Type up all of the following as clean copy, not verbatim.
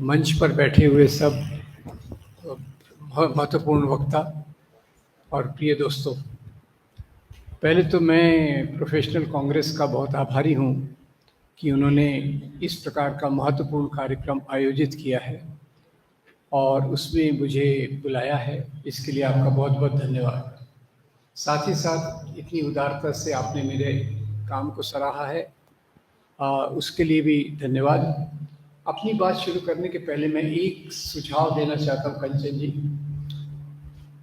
मंच पर बैठे हुए सब महत्वपूर्ण वक्ता और प्रिय दोस्तों, पहले तो मैं प्रोफेशनल कांग्रेस का बहुत आभारी हूँ कि उन्होंने इस प्रकार का महत्वपूर्ण कार्यक्रम आयोजित किया है और उसमें मुझे बुलाया है। इसके लिए आपका बहुत बहुत धन्यवाद। साथ ही साथ इतनी उदारता से आपने मेरे काम को सराहा है, उसके लिए भी धन्यवाद। अपनी बात शुरू करने के पहले मैं एक सुझाव देना चाहता हूँ कंचन जी।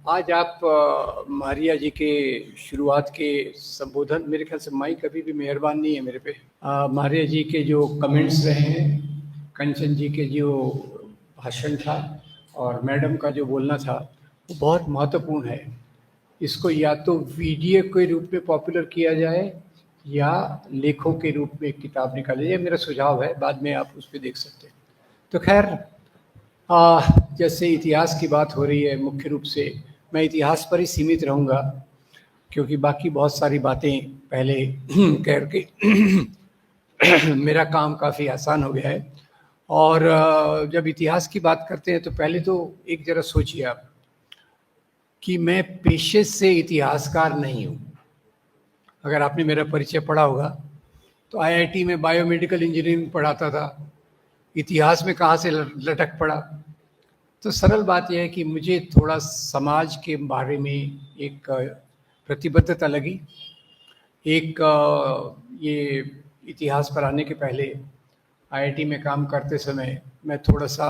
आज आप मारिया जी के शुरुआत के संबोधन, मेरे ख्याल से माइक अभी भी मेहरबान नहीं है मेरे पे। मारिया जी के जो कमेंट्स रहे हैं, कंचन जी के जो भाषण था और मैडम का जो बोलना था, वो बहुत महत्वपूर्ण है। इसको या तो वीडियो के रूप में पॉपुलर किया जाए या लेखों के रूप में एक किताब निकाली जाए। मेरा सुझाव है, बाद में आप उस पर देख सकते हैं। तो खैर, जैसे इतिहास की बात हो रही है, मुख्य रूप से मैं इतिहास पर ही सीमित रहूँगा क्योंकि बाकी बहुत सारी बातें पहले कह के मेरा काम काफ़ी आसान हो गया है। और जब इतिहास की बात करते हैं तो पहले तो एक जरा सोचिए आप कि मैं पेशे से इतिहासकार नहीं हूँ। अगर आपने मेरा परिचय पढ़ा होगा तो आईआईटी में बायोमेडिकल इंजीनियरिंग पढ़ाता था, इतिहास में कहाँ से लटक पड़ा। तो सरल बात यह है कि मुझे थोड़ा समाज के बारे में एक प्रतिबद्धता लगी। एक ये इतिहास पर आने के पहले आईआईटी में काम करते समय मैं थोड़ा सा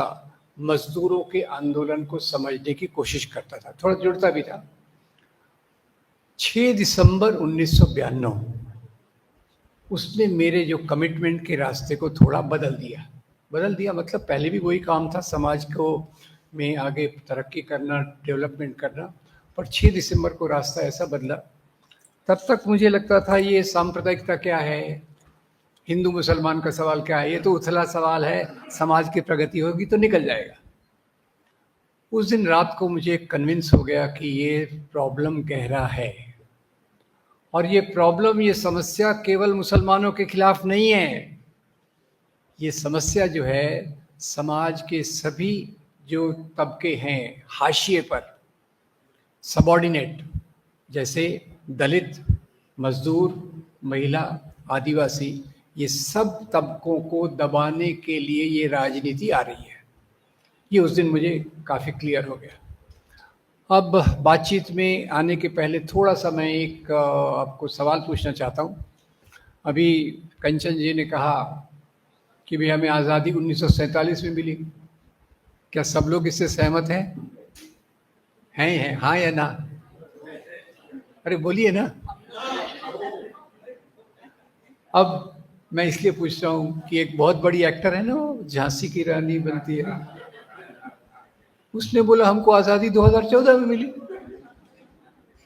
मजदूरों के आंदोलन को समझने की कोशिश करता था, थोड़ा जुड़ता भी था। 6 दिसंबर 1992 उसने मेरे जो कमिटमेंट के रास्ते को थोड़ा बदल दिया। मतलब पहले भी वही काम था, समाज को में आगे तरक्की करना, डेवलपमेंट करना, पर 6 दिसंबर को रास्ता ऐसा बदला। तब तक मुझे लगता था ये सांप्रदायिकता क्या है, हिंदू मुसलमान का सवाल क्या है, ये तो उथला सवाल है, समाज की प्रगति होगी तो निकल जाएगा। उस दिन रात को मुझे कन्विंस हो गया कि ये प्रॉब्लम गहरा है और ये प्रॉब्लम, ये समस्या केवल मुसलमानों के खिलाफ नहीं है। ये समस्या जो है समाज के सभी जो तबके हैं हाशिए पर, सबऑर्डिनेट, जैसे दलित, मजदूर, महिला, आदिवासी, ये सब तबकों को दबाने के लिए ये राजनीति आ रही है। ये उस दिन मुझे काफ़ी क्लियर हो गया। अब बातचीत में आने के पहले थोड़ा सा मैं एक आपको सवाल पूछना चाहता हूँ। अभी कंचन जी ने कहा कि भाई हमें आज़ादी 1947 में मिली। क्या सब लोग इससे सहमत हैं? हैं, हाँ या ना? अरे बोलिए ना। अब मैं इसलिए पूछ रहा हूँ कि एक बहुत बड़ी एक्टर है ना, वो झांसी की रानी बनती है, उसने बोला हमको आज़ादी 2014 में मिली।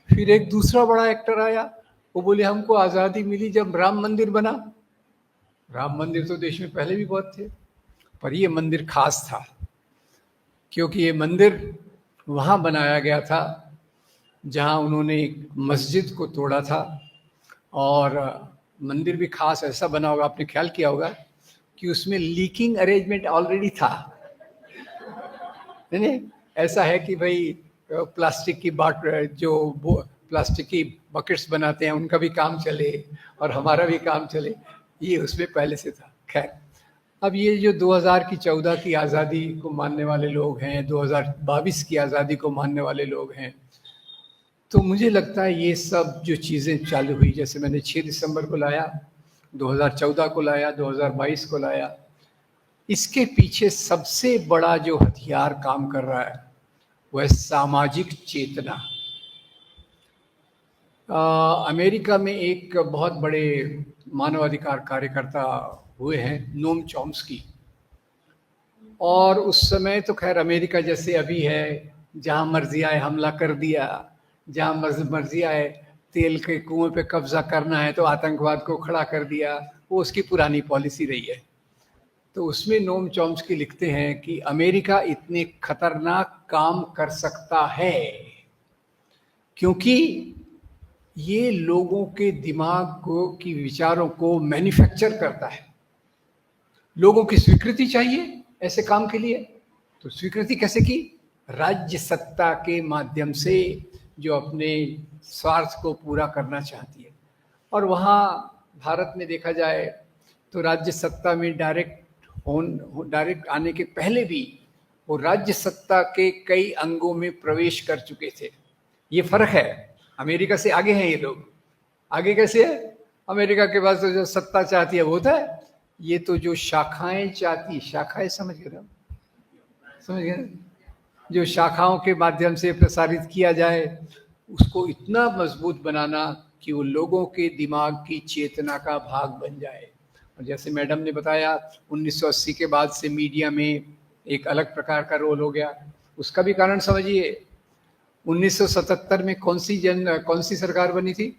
फिर एक दूसरा बड़ा एक्टर आया, वो बोले हमको आज़ादी मिली जब राम मंदिर बना। राम मंदिर तो देश में पहले भी बहुत थे, पर ये मंदिर खास था क्योंकि ये मंदिर वहाँ बनाया गया था जहाँ उन्होंने एक मस्जिद को तोड़ा था। और मंदिर भी खास ऐसा बना होगा, आपने ख्याल किया होगा कि उसमें लीकिंग अरेंजमेंट ऑलरेडी था। नहीं, ऐसा है कि भाई प्लास्टिक की प्लास्टिक की बकेट्स बनाते हैं, उनका भी काम चले और हमारा भी काम चले, ये उसमें पहले से था। खैर, अब ये जो 2014 की आज़ादी को मानने वाले लोग हैं, 2022 की आज़ादी को मानने वाले लोग हैं, तो मुझे लगता है ये सब जो चीज़ें चालू हुई, जैसे मैंने 6 दिसंबर को लाया, 2014 को लाया, 2022 को लाया, इसके पीछे सबसे बड़ा जो हथियार काम कर रहा है वह है सामाजिक चेतना। अमेरिका में एक बहुत बड़े मानवाधिकार कार्यकर्ता हुए हैं, नोम चॉम्स्की, और उस समय तो खैर अमेरिका जैसे अभी है, जहाँ मर्जी आए हमला कर दिया, जहाँ मर्जी आए तेल के कुएं पे कब्जा करना है तो आतंकवाद को खड़ा कर दिया, वो उसकी पुरानी पॉलिसी रही है। तो उसमें नोम चॉम्स्की लिखते हैं कि अमेरिका इतने खतरनाक काम कर सकता है क्योंकि ये लोगों के दिमाग को की विचारों को मैन्युफैक्चर करता है। लोगों की स्वीकृति चाहिए, ऐसे काम के लिए। तो स्वीकृति कैसे की? राज्य सत्ता के माध्यम से, जो अपने स्वार्थ को पूरा करना चाहती है। और वहाँ भारत में देखा जाए तो राज्य सत्ता में डायरेक्ट आने के पहले भी वो राज्य सत्ता के कई अंगों में प्रवेश कर चुके थे। ये फर्क है, अमेरिका से आगे हैं ये लोग। आगे कैसे है? अमेरिका के पास तो जो सत्ता चाहती है वो होता है, ये तो जो शाखाएं चाहती, शाखाएं समझ गए, समझ गए, जो शाखाओं के माध्यम से प्रसारित किया जाए, उसको इतना मजबूत बनाना कि वो लोगों के दिमाग की चेतना का भाग बन जाए। और जैसे मैडम ने बताया, 1980 के बाद से मीडिया में एक अलग प्रकार का रोल हो गया। उसका भी कारण समझिए, 1977 में कौन सी सरकार बनी थी?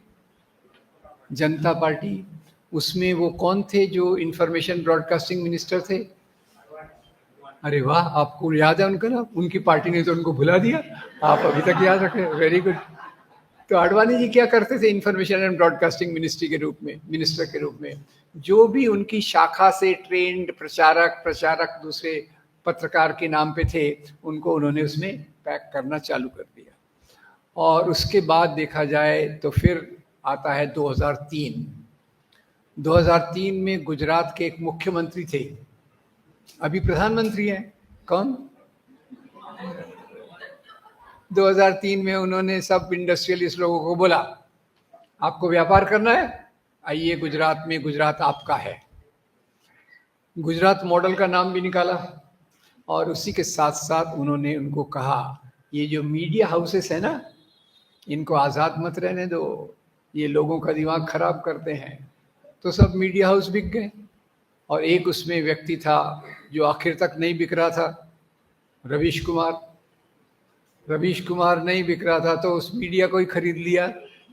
जनता पार्टी। उसमें वो कौन थे जो इंफॉर्मेशन ब्रॉडकास्टिंग मिनिस्टर थे? अरे वाह, आपको याद है उनका नाम? उनकी पार्टी ने तो उनको भुला दिया, आप अभी तक याद रखे, वेरी गुड। तो आडवाणी जी क्या करते थे इंफॉर्मेशन एंड ब्रॉडकास्टिंग मिनिस्टर के रूप में? जो भी उनकी शाखा से ट्रेंड प्रचारक दूसरे पत्रकार के नाम पे थे, उनको उन्होंने उसमें पैक करना चालू कर दिया। और उसके बाद देखा जाए तो फिर आता है 2003। 2003 में गुजरात के एक मुख्यमंत्री थे, अभी प्रधानमंत्री हैं, कौन? 2003 में उन्होंने सब इंडस्ट्रियलिस्ट लोगों को बोला, आपको व्यापार करना है, आइए गुजरात में, गुजरात आपका है। गुजरात मॉडल का नाम भी निकाला। और उसी के साथ साथ उन्होंने उनको कहा, ये जो मीडिया हाउसेस है ना, इनको आज़ाद मत रहने दो, ये लोगों का दिमाग खराब करते हैं। तो सब मीडिया हाउस बिक गए। और एक उसमें व्यक्ति था जो आखिर तक नहीं बिक रहा था, रवीश कुमार नहीं बिक रहा था, तो उस मीडिया को ही खरीद लिया।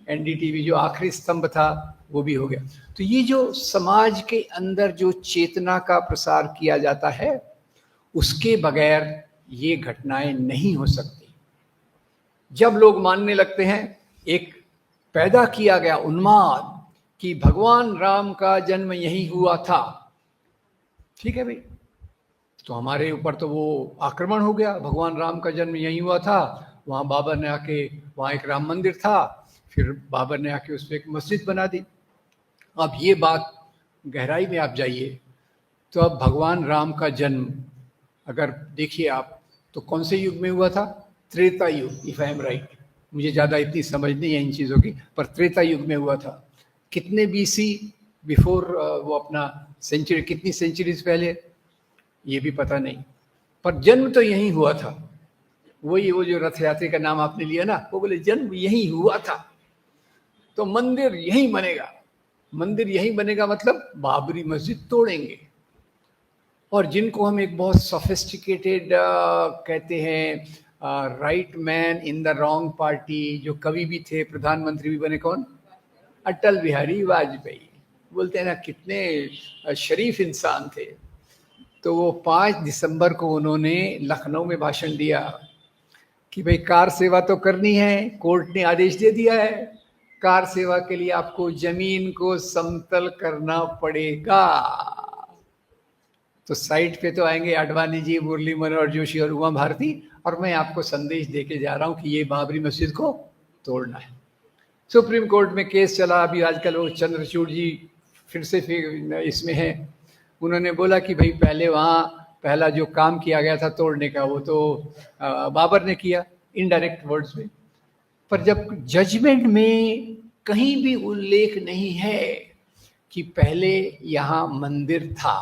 एनडीटीवी जो आखिरी स्तंभ था वो भी हो गया। तो ये जो समाज के अंदर जो चेतना का प्रसार किया जाता है, उसके बगैर ये घटनाएं नहीं हो सकती। जब लोग मानने लगते हैं, एक पैदा किया गया उन्माद कि भगवान राम का जन्म यहीं हुआ था, ठीक है भाई, तो हमारे ऊपर तो वो आक्रमण हो गया, भगवान राम का जन्म यहीं हुआ था। वहाँ बाबर ने आके, वहाँ एक राम मंदिर था, फिर बाबर ने आके उस पर एक मस्जिद बना दी। अब ये बात गहराई में आप जाइए तो अब भगवान राम का जन्म अगर देखिए आप, तो कौन से युग में हुआ था? त्रेता युग, इफ आई एम राइट। मुझे ज़्यादा इतनी समझ नहीं है इन चीज़ों की, पर त्रेता युग में हुआ था। कितने बीसी बिफोर वो अपना सेंचुरी, कितनी सेंचुरीज पहले, ये भी पता नहीं, पर जन्म तो यहीं हुआ था। वही वो जो रथ यात्री का नाम आपने लिया ना, वो बोले जन्म यहीं हुआ था, तो मंदिर यहीं बनेगा। मंदिर यहीं बनेगा मतलब बाबरी मस्जिद तोड़ेंगे। और जिनको हम एक बहुत सोफिस्टिकेटेड कहते हैं, right man in the wrong party, जो कवि भी थे, प्रधानमंत्री भी बने, कौन? अटल बिहारी वाजपेयी। बोलते हैं ना कितने शरीफ इंसान थे। तो वो 5 दिसंबर को उन्होंने लखनऊ में भाषण दिया कि भाई कार सेवा तो करनी है, कोर्ट ने आदेश दे दिया है, कार सेवा के लिए आपको जमीन को समतल करना पड़ेगा। तो साइट पे तो आएंगे आडवाणी जी, मुरली मनोहर जोशी और उमा भारती, और मैं आपको संदेश देके जा रहा हूं कि ये बाबरी मस्जिद को तोड़ना है। सुप्रीम कोर्ट में केस चला। अभी आजकल वो चंद्रचूड़ जी फिर से इसमें है। उन्होंने बोला कि भाई पहले वहाँ पहला जो काम किया गया था तोड़ने का, वो तो बाबर ने किया, इनडायरेक्ट वर्ड्स में। पर जब जजमेंट में कहीं भी उल्लेख नहीं है कि पहले यहाँ मंदिर था।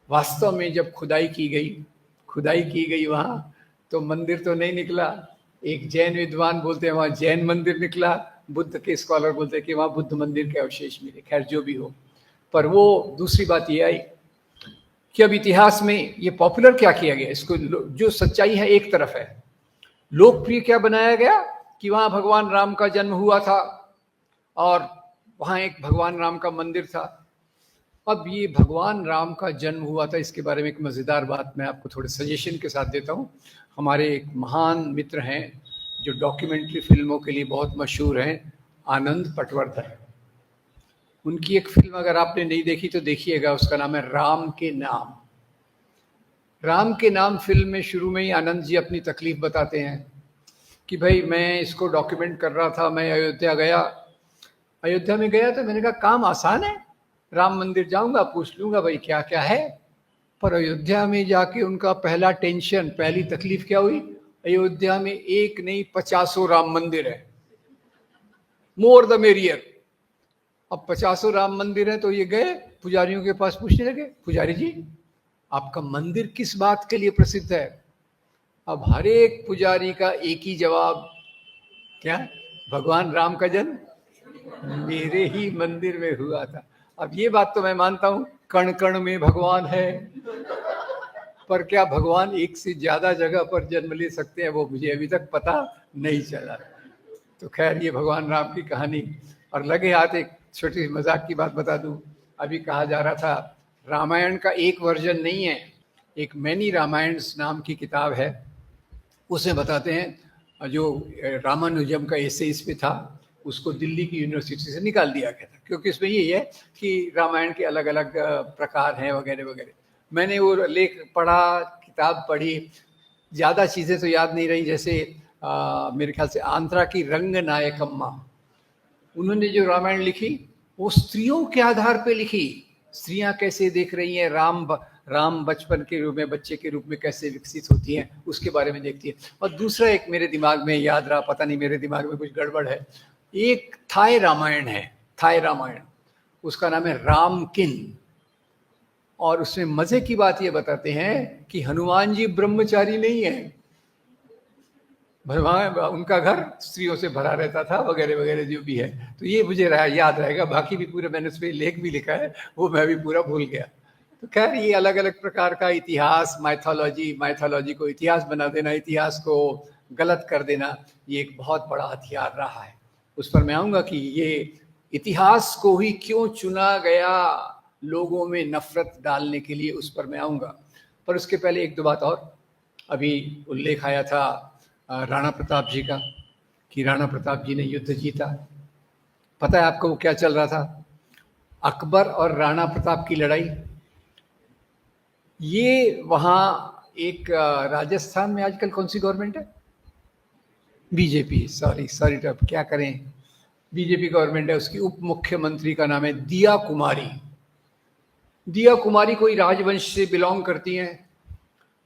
वास्तव में जब खुदाई की गई वहाँ, तो मंदिर तो नहीं निकला। एक जैन विद्वान बोलते हैं वहाँ जैन मंदिर निकला, बुद्ध के स्कॉलर बोलते हैं कि वहाँ बुद्ध मंदिर के अवशेष मिले। खैर जो भी हो, पर वो दूसरी बात ये आई कि अब इतिहास में ये पॉपुलर क्या किया गया, इसको जो सच्चाई है एक तरफ है, लोकप्रिय क्या बनाया गया कि वहाँ भगवान राम का जन्म हुआ था और वहाँ एक भगवान राम का मंदिर था। अब ये भगवान राम का जन्म हुआ था, इसके बारे में एक मज़ेदार बात मैं आपको थोड़े सजेशन के साथ देता हूँ। हमारे एक महान मित्र हैं जो डॉक्यूमेंट्री फिल्मों के लिए बहुत मशहूर हैं, आनंद पटवर्धन। उनकी एक फिल्म अगर आपने नहीं देखी तो देखिएगा, उसका नाम है राम के नाम। राम के नाम फिल्म में शुरू में ही आनंद जी अपनी तकलीफ बताते हैं कि भाई मैं इसको डॉक्यूमेंट कर रहा था, मैं अयोध्या गया, अयोध्या में गया तो मैंने कहा काम आसान है, राम मंदिर जाऊंगा, पूछ लूंगा भाई क्या क्या है। पर अयोध्या में जाके उनका पहला टेंशन, पहली तकलीफ क्या हुई, अयोध्या में एक नहीं 50 राम मंदिर है, मोर द मेरियर। अब 50 राम मंदिर है तो ये गए पुजारियों के पास, पूछने लगे पुजारी जी आपका मंदिर किस बात के लिए प्रसिद्ध है। अब हर एक पुजारी का एक ही जवाब, क्या, भगवान राम का जन्म मेरे ही मंदिर में हुआ था। अब ये बात तो मैं मानता हूं कण कण में भगवान है, पर क्या भगवान एक से ज्यादा जगह पर जन्म ले सकते हैं, वो मुझे अभी तक पता नहीं चला। तो खैर ये भगवान राम की कहानी। और लगे हाथ एक छोटी सी मजाक की बात बता दूं, अभी कहा जा रहा था रामायण का एक वर्जन नहीं है, एक मैनी रामायण नाम की किताब है, उसमें बताते हैं जो रामानुजम का एसे इस पे था उसको दिल्ली की यूनिवर्सिटी से निकाल दिया गया था, क्योंकि इसमें यही है कि रामायण के अलग अलग प्रकार हैं वगैरह वगैरह। मैंने वो लेख पढ़ा, किताब पढ़ी, ज़्यादा चीज़ें तो याद नहीं रही, जैसे मेरे ख्याल से आंध्रा की रंग नायकम्मा, उन्होंने जो रामायण लिखी वो स्त्रियों के आधार पे लिखी, स्त्रियां कैसे देख रही हैं राम बचपन के रूप में, बच्चे के रूप में कैसे विकसित होती हैं, उसके बारे में देखती है। और दूसरा एक मेरे दिमाग में याद रहा, पता नहीं मेरे दिमाग में कुछ गड़बड़ है, एक थाई रामायण है, थाई रामायण, उसका नाम है रामकिन। और उसमें मजे की बात ये बताते हैं कि हनुमान जी ब्रह्मचारी नहीं है, भगवान उनका घर स्त्रियों से भरा रहता था वगैरह वगैरह जो भी है। तो ये मुझे याद रहेगा, बाकी भी पूरे मैंने उस पर लेख भी लिखा है, वो मैं भी पूरा भूल गया। तो खैर ये अलग अलग प्रकार का इतिहास, माइथोलॉजी को इतिहास बना देना, इतिहास को गलत कर देना, ये एक बहुत बड़ा हथियार रहा है। उस पर मैं आऊँगा कि ये इतिहास को ही क्यों चुना गया लोगों में नफरत डालने के लिए, उस पर मैं आऊँगा। पर उसके पहले एक दो बात और, अभी उल्लेख आया था राणा प्रताप जी का, कि राणा प्रताप जी ने युद्ध जीता। पता है आपको वो क्या चल रहा था, अकबर और राणा प्रताप की लड़ाई। ये वहाँ एक राजस्थान में आजकल कौन सी गवर्नमेंट है, बीजेपी, सॉरी तो क्या करें, बीजेपी गवर्नमेंट है, उसकी उप मुख्यमंत्री का नाम है दिया कुमारी। दिया कुमारी कोई राजवंश से बिलोंग करती हैं।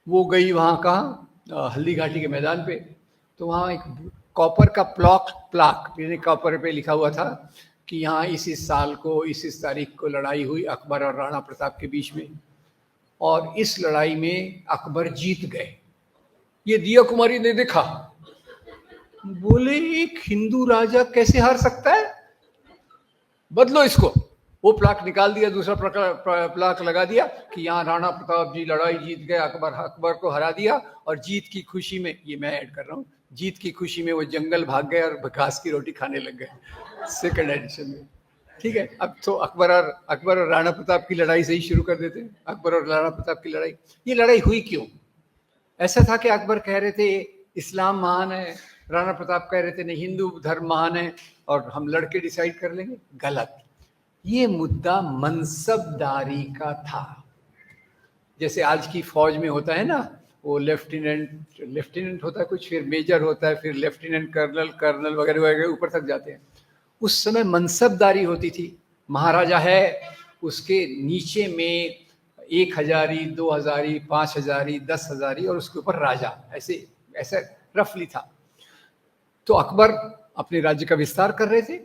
वो गई वहाँ कहाँ, हल्दी घाटी के मैदान पे, तो वहाँ एक कॉपर का प्लाक यानी कॉपर पे लिखा हुआ था कि यहाँ इस साल को इस तारीख को लड़ाई हुई अकबर और राणा प्रताप के बीच में, और इस लड़ाई में अकबर जीत गए। ये दिया कुमारी ने देखा, बोले एक हिंदू राजा कैसे हार सकता है, बदलो इसको। वो प्लाक निकाल दिया, दूसरा प्लाक लगा दिया कि यहाँ राणा प्रताप जी लड़ाई जीत गए, अकबर को हरा दिया, और जीत की खुशी में, ये मैं ऐड कर रहा हूँ, जीत की खुशी में वो जंगल भाग गए और घास की रोटी खाने लग गए, सेकंड एडिशन में। ठीक है, अब तो अकबर और राणा प्रताप की लड़ाई से ही शुरू कर देते हैं, अकबर और राणा प्रताप की लड़ाई। ये लड़ाई हुई क्यों? ऐसा था कि अकबर कह रहे थे इस्लाम महान है, राणा प्रताप कह रहे थे नहीं हिंदू धर्म महान है, और हम लड़के डिसाइड कर लेंगे। गलत। ये मुद्दा मनसबदारी का था। जैसे आज की फौज में होता है ना, वो लेफ्टिनेंट होता है कुछ, फिर मेजर होता है, फिर लेफ्टिनेंट कर्नल वगैरह वगैरह ऊपर तक जाते हैं। उस समय मनसबदारी होती थी, महाराजा है, उसके नीचे में 1 हजारी, 2 हजारी, 5 हजारी, 10 हजारी, और उसके ऊपर राजा, ऐसे रफली था। तो अकबर अपने राज्य का विस्तार कर रहे थे।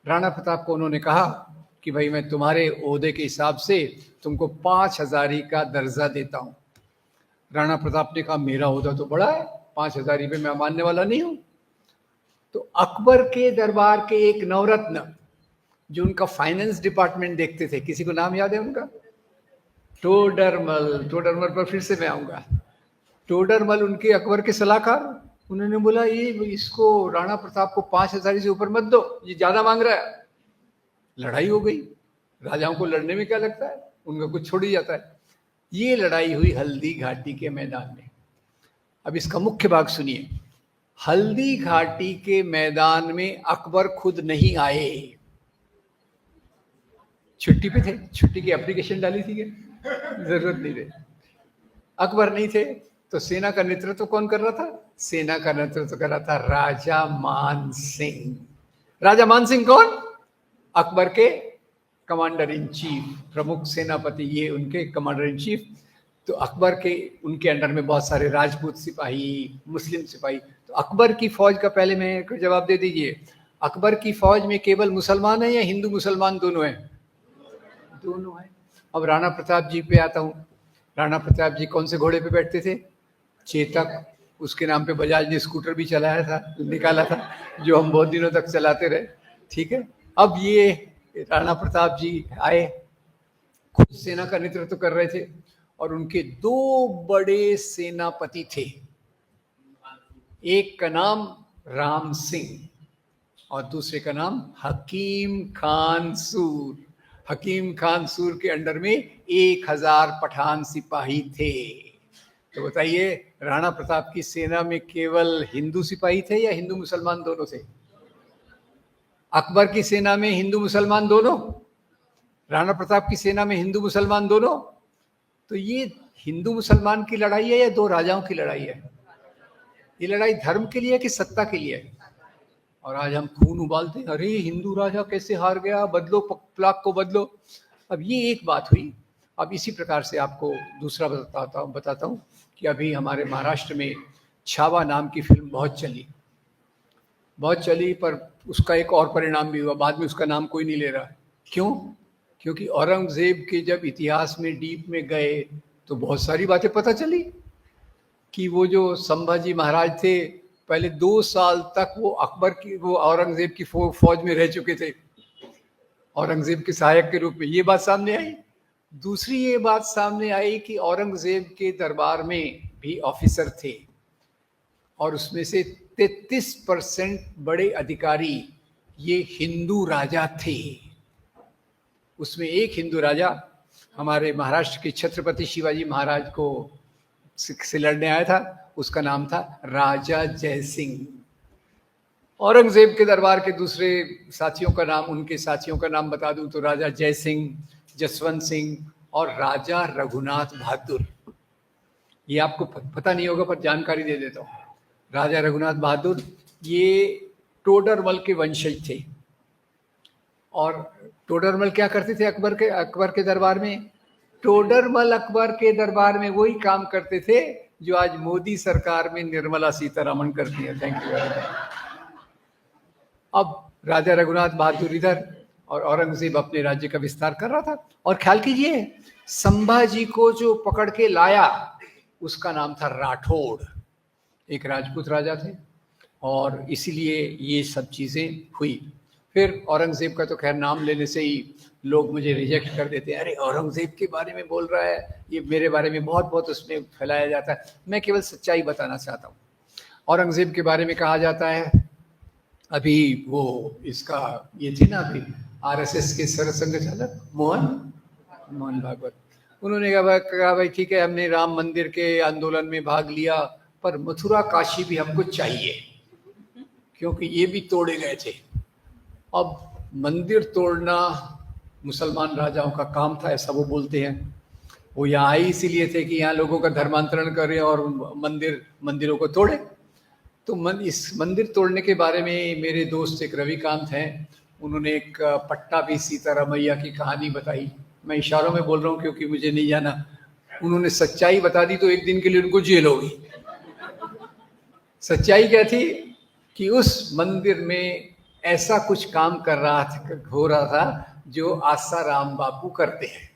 राणा प्रताप को उन्होंने कहा कि भाई मैं तुम्हारे ओहदे के हिसाब से तुमको 5 हजारी का दर्जा देता हूं। राणा प्रताप ने कहा मेरा ओहदा तो बड़ा है, 5 हजारी पे मैं मानने वाला नहीं हूं। तो अकबर के दरबार के एक नवरत्न जो उनका फाइनेंस डिपार्टमेंट देखते थे, किसी को नाम याद है उनका? टोडरमल पर फिर से मैं आऊंगा। टोडरमल उनके अकबर के सलाहकार, उन्होंने बोला ये इसको राणा प्रताप को 5 हजारी से ऊपर मत दो, ये ज्यादा मांग रहा है। लड़ाई हो गई। राजाओं को लड़ने में क्या लगता है, उनका कुछ छोड़ ही जाता है। ये लड़ाई हुई हल्दी घाटी के मैदान में। अब इसका मुख्य भाग सुनिए। हल्दी घाटी के मैदान में अकबर खुद नहीं आए, छुट्टी पे थे, छुट्टी की एप्लीकेशन डाली थी, जरूरत नहीं रही। अकबर नहीं थे तो सेना का नेतृत्व कौन कर रहा था? सेना का नेतृत्व कर रहा था राजा मान सिंह। राजा मान सिंह कौन? अकबर के कमांडर इन चीफ, प्रमुख सेनापति, ये उनके कमांडर इन चीफ। तो अकबर के उनके अंडर में बहुत सारे राजपूत सिपाही, मुस्लिम सिपाही। तो अकबर की फौज का पहले मैं जवाब दे दीजिए, अकबर की फौज में केवल मुसलमान है या हिंदू मुसलमान दोनों हैं? दोनों हैं। अब राणा प्रताप जी पे आता हूँ। राणा प्रताप जी कौन से घोड़े पे बैठते थे? चेतक। उसके नाम पे बजाज ने स्कूटर भी चलाया था, निकाला था, जो हम बहुत दिनों तक चलाते रहे। ठीक है। अब ये राणा प्रताप जी आए, खुद सेना का नेतृत्व कर रहे थे और उनके दो बड़े सेनापति थे। एक का नाम राम सिंह और दूसरे का नाम हकीम खान सूर। हकीम खान सूर के अंडर में 1000 पठान सिपाही थे। तो बताइए, राणा प्रताप की सेना में केवल हिंदू सिपाही थे या हिंदू मुसलमान दोनों थे? अकबर की सेना में हिंदू मुसलमान दोनों, राणा प्रताप की सेना में हिंदू मुसलमान दोनों। तो ये हिंदू मुसलमान की लड़ाई है या दो राजाओं की लड़ाई है? ये लड़ाई धर्म के लिए है कि सत्ता के लिए है? और आज हम खून उबालते हैं, अरे हिंदू राजा कैसे हार गया, बदलो प्लाक को बदलो। अब ये एक बात हुई। अब इसी प्रकार से आपको दूसरा बताता हूँ कि अभी हमारे महाराष्ट्र में छावा नाम की फिल्म बहुत चली, पर उसका एक और परिणाम भी हुआ। बाद में उसका नाम कोई नहीं ले रहा। क्यों? क्योंकि औरंगजेब के जब इतिहास में डीप में गए तो बहुत सारी बातें पता चली कि वो जो संभाजी महाराज थे, पहले 2 साल तक वो औरंगजेब की फौज में रह चुके थे, औरंगजेब के सहायक के रूप में। ये बात सामने आई। दूसरी ये बात सामने आई कि औरंगजेब के दरबार में भी ऑफिसर थे और उसमें से 33% बड़े अधिकारी ये हिंदू राजा थे। उसमें एक हिंदू राजा हमारे महाराष्ट्र के छत्रपति शिवाजी महाराज को से लड़ने आया था, उसका नाम था राजा जय सिंह। औरंगजेब के दरबार के दूसरे साथियों का नाम, उनके साथियों का नाम बता दूं तो राजा जय सिंह, जसवंत सिंह और राजा रघुनाथ बहादुर। ये आपको पता नहीं होगा पर जानकारी दे देता हूँ। राजा रघुनाथ बहादुर ये टोडरमल के वंशज थे। और टोडरमल क्या करते थे अकबर के दरबार में? टोडरमल अकबर के दरबार में वही काम करते थे जो आज मोदी सरकार में निर्मला सीतारमण करती है। Thank you very much. अब राजा रघुनाथ बहादुर इधर और औरंगजेब अपने राज्य का विस्तार कर रहा था। और ख्याल कीजिए, संभाजी को जो पकड़ के लाया उसका नाम था राठौड़, एक राजपूत राजा थे। और इसीलिए ये सब चीजें हुई। फिर औरंगजेब का तो खैर नाम लेने से ही लोग मुझे रिजेक्ट कर देते हैं, अरे औरंगजेब के बारे में बोल रहा है, ये मेरे बारे में बहुत उसमें फैलाया जाता है। मैं केवल सच्चाई बताना चाहता हूँ। औरंगजेब के बारे में कहा जाता है, अभी वो इसका ये थी ना, अभी आरएसएस के सरसंघ चालक मोहन भागवत, उन्होंने कहा भाई ठीक है, हमने राम मंदिर के आंदोलन में भाग लिया पर मथुरा काशी भी हमको चाहिए, क्योंकि ये भी तोड़े गए थे। अब मंदिर तोड़ना मुसलमान राजाओं का काम था, ऐसा वो बोलते हैं। वो यहाँ आए इसीलिए थे कि यहाँ लोगों का धर्मांतरण करें और मंदिरों को तोड़े। तो इस मंदिर तोड़ने के बारे में मेरे दोस्त एक रविकांत हैं, उन्होंने एक पट्टाभी सीतारामैया की कहानी बताई। मैं इशारों में बोल रहा हूँ क्योंकि मुझे नहीं जाना। उन्होंने सच्चाई बता दी तो एक दिन के लिए उनको जेल होगी। सच्चाई क्या थी कि उस मंदिर में ऐसा कुछ काम हो रहा था जो आसाराम बापू करते हैं।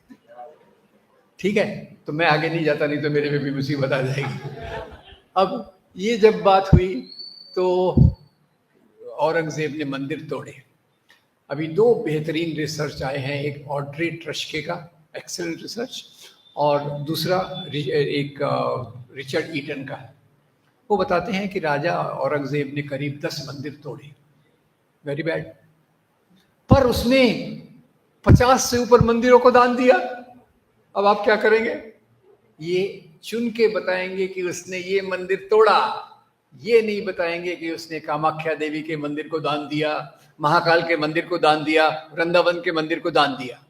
ठीक है, तो मैं आगे नहीं जाता, नहीं तो मेरे पे भी मुसीबत आ जाएगी। अब ये जब बात हुई तो औरंगजेब ने मंदिर तोड़े। अभी 2 बेहतरीन रिसर्च आए हैं, एक ऑड्रे ट्रस्के का एक्सेलेंट रिसर्च और दूसरा एक रिचर्ड ईटन का। वो बताते हैं कि राजा औरंगजेब ने करीब 10 मंदिर तोड़े, वेरी बैड, पर उसने 50 से ऊपर मंदिरों को दान दिया। अब आप क्या करेंगे? ये चुन के बताएंगे कि उसने ये मंदिर तोड़ा, ये नहीं बताएंगे कि उसने कामाख्या देवी के मंदिर को दान दिया, महाकाल के मंदिर को दान दिया, वृंदावन के मंदिर को दान दिया।